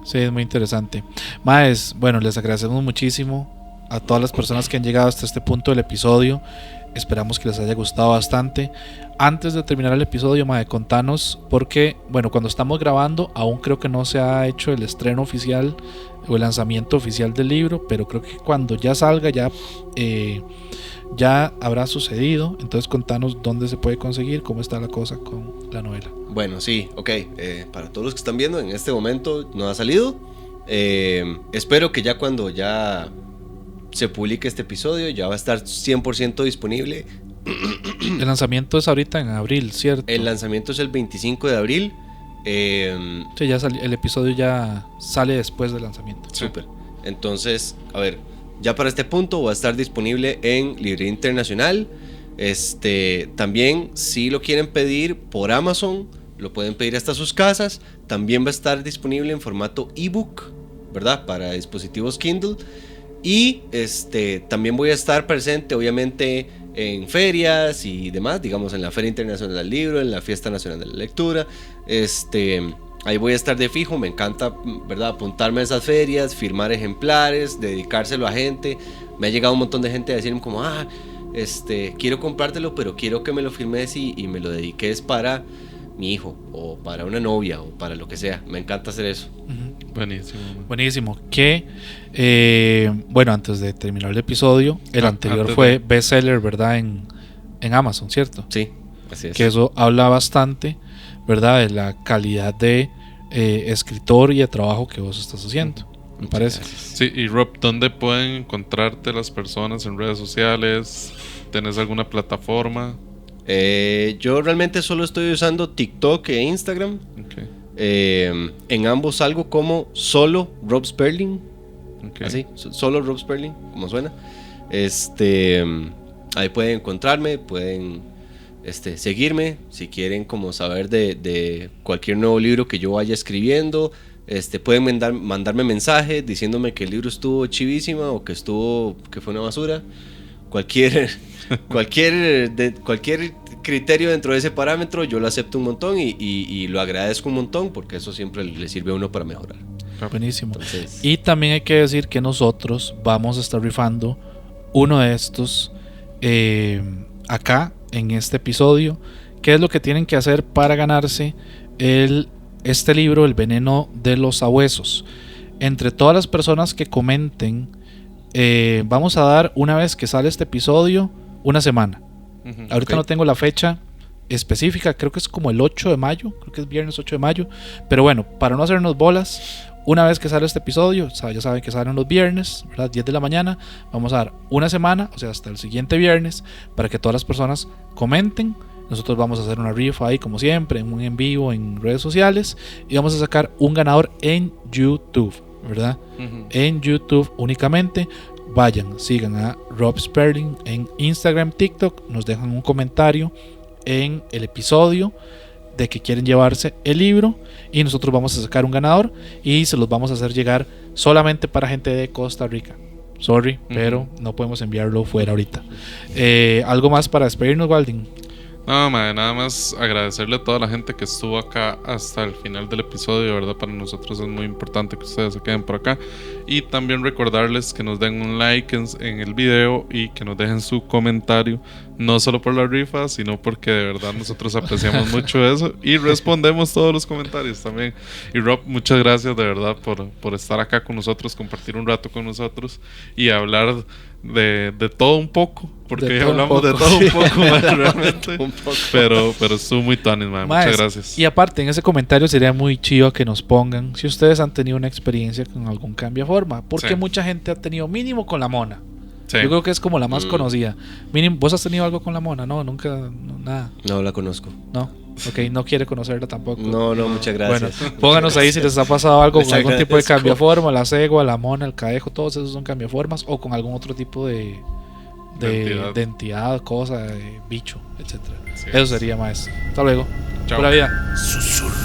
Sí, es muy interesante. Maes, bueno, les agradecemos muchísimo a todas las personas que han llegado hasta este punto del episodio. Esperamos que les haya gustado bastante. Antes de terminar el episodio, Mae, contanos, porque, bueno, cuando estamos grabando, aún creo que no se ha hecho el estreno oficial o el lanzamiento oficial del libro, pero creo que cuando ya salga ya habrá sucedido. Entonces contanos dónde se puede conseguir, cómo está la cosa con la novela. Bueno, sí, ok. Para todos los que están viendo, en este momento no ha salido. Espero que ya cuando ya se publique este episodio, ya va a estar 100% disponible. El lanzamiento es ahorita en abril, ¿cierto? El lanzamiento es el 25 de abril. Sí, el episodio ya sale después del lanzamiento. Súper. Entonces, a ver, ya para este punto va a estar disponible en Librería Internacional. También, si lo quieren pedir por Amazon, lo pueden pedir hasta sus casas. También va a estar disponible en formato ebook, ¿verdad? Para dispositivos Kindle. Y también voy a estar presente, obviamente, en ferias y demás, digamos en la Feria Internacional del Libro, en la Fiesta Nacional de la Lectura. Ahí voy a estar de fijo, me encanta, ¿verdad? Apuntarme a esas ferias, firmar ejemplares, dedicárselo a gente. Me ha llegado un montón de gente a decirme como, quiero comprártelo, pero quiero que me lo firmes y me lo dediques para mi hijo, o para una novia, o para lo que sea. Me encanta hacer eso. Ujú. Buenísimo. Buenísimo. Bueno, antes de terminar el episodio, el anterior antes fue de- bestseller, ¿verdad? En Amazon, ¿cierto? Sí, así es. Que eso habla bastante, ¿verdad? De la calidad de escritor y de trabajo que vos estás haciendo, me parece. Gracias. Sí, y Rob, ¿dónde pueden encontrarte las personas en redes sociales? ¿Tenés alguna plataforma? Yo realmente solo estoy usando TikTok e Instagram. Ok, En ambos salgo como solo Rob Sperling. ok. Así, solo Rob Sperling, como suena. Ahí pueden encontrarme, pueden seguirme si quieren como saber de cualquier nuevo libro que yo vaya escribiendo. Pueden mandarme mensajes diciéndome que el libro estuvo chivísima o que fue una basura. Cualquier criterio dentro de ese parámetro yo lo acepto un montón y lo agradezco un montón porque eso siempre le sirve a uno para mejorar. Buenísimo. Entonces, Y también hay que decir que nosotros vamos a estar rifando uno de estos acá en este episodio. ¿Qué es lo que tienen que hacer para ganarse este libro, El veneno de los sabuesos? Entre todas las personas que comenten, vamos a dar, una vez que sale este episodio, una semana. Ujú. Ahorita Ok. no tengo la fecha específica, creo que es como el 8 de mayo, creo que es viernes 8 de mayo, pero bueno, para no hacernos bolas, Una vez que sale este episodio, ya saben que salen los viernes, ¿verdad? 10 de la mañana. Vamos a dar una semana, o sea, hasta el siguiente viernes, para que todas las personas comenten. Nosotros vamos a hacer una rifa ahí, como siempre, en un en vivo en redes sociales. Y vamos a sacar un ganador en YouTube, ¿verdad? En YouTube únicamente. Vayan, sigan a Rob Sperling en Instagram, TikTok. Nos dejan un comentario en el episodio de que quieren llevarse el libro y nosotros vamos a sacar un ganador y se los vamos a hacer llegar solamente para gente de Costa Rica. Sorry, pero no podemos enviarlo fuera ahorita. ¿Algo más para despedirnos, Walding? No, madre, nada más agradecerle a toda la gente que estuvo acá hasta el final del episodio. De verdad, para nosotros es muy importante que ustedes se queden por acá. Y también recordarles que nos den un like en el video y que nos dejen su comentario. No solo por la rifa, sino porque de verdad nosotros apreciamos mucho eso y respondemos todos los comentarios también. Y Rob, muchas gracias de verdad por estar acá con nosotros, compartir un rato con nosotros y hablar de todo un poco, porque ya hablamos de todo un poco, man, realmente. Un poco. Pero estuvo muy tuanis, man. Muchas gracias. Y aparte, en ese comentario sería muy chido que nos pongan si ustedes han tenido una experiencia con algún cambiaforma, porque Sí. mucha gente ha tenido mínimo con la mona. Sí. Yo creo que es como la más conocida. Mínimo, ¿vos has tenido algo con la mona? No, nunca, no, nada. No la conozco. No, ok, no quiere conocerla tampoco. No, muchas gracias. Bueno, pónganos ahí si les ha pasado algo Les con algún tipo de agradezco. cambiaforma, la cegua, la mona, el cadejo, todos esos son cambiaformas o con algún otro tipo de entidad, cosa, bicho, etcétera. Sí. Eso sería más. Hasta luego. Chao. Pura vida. Susurro.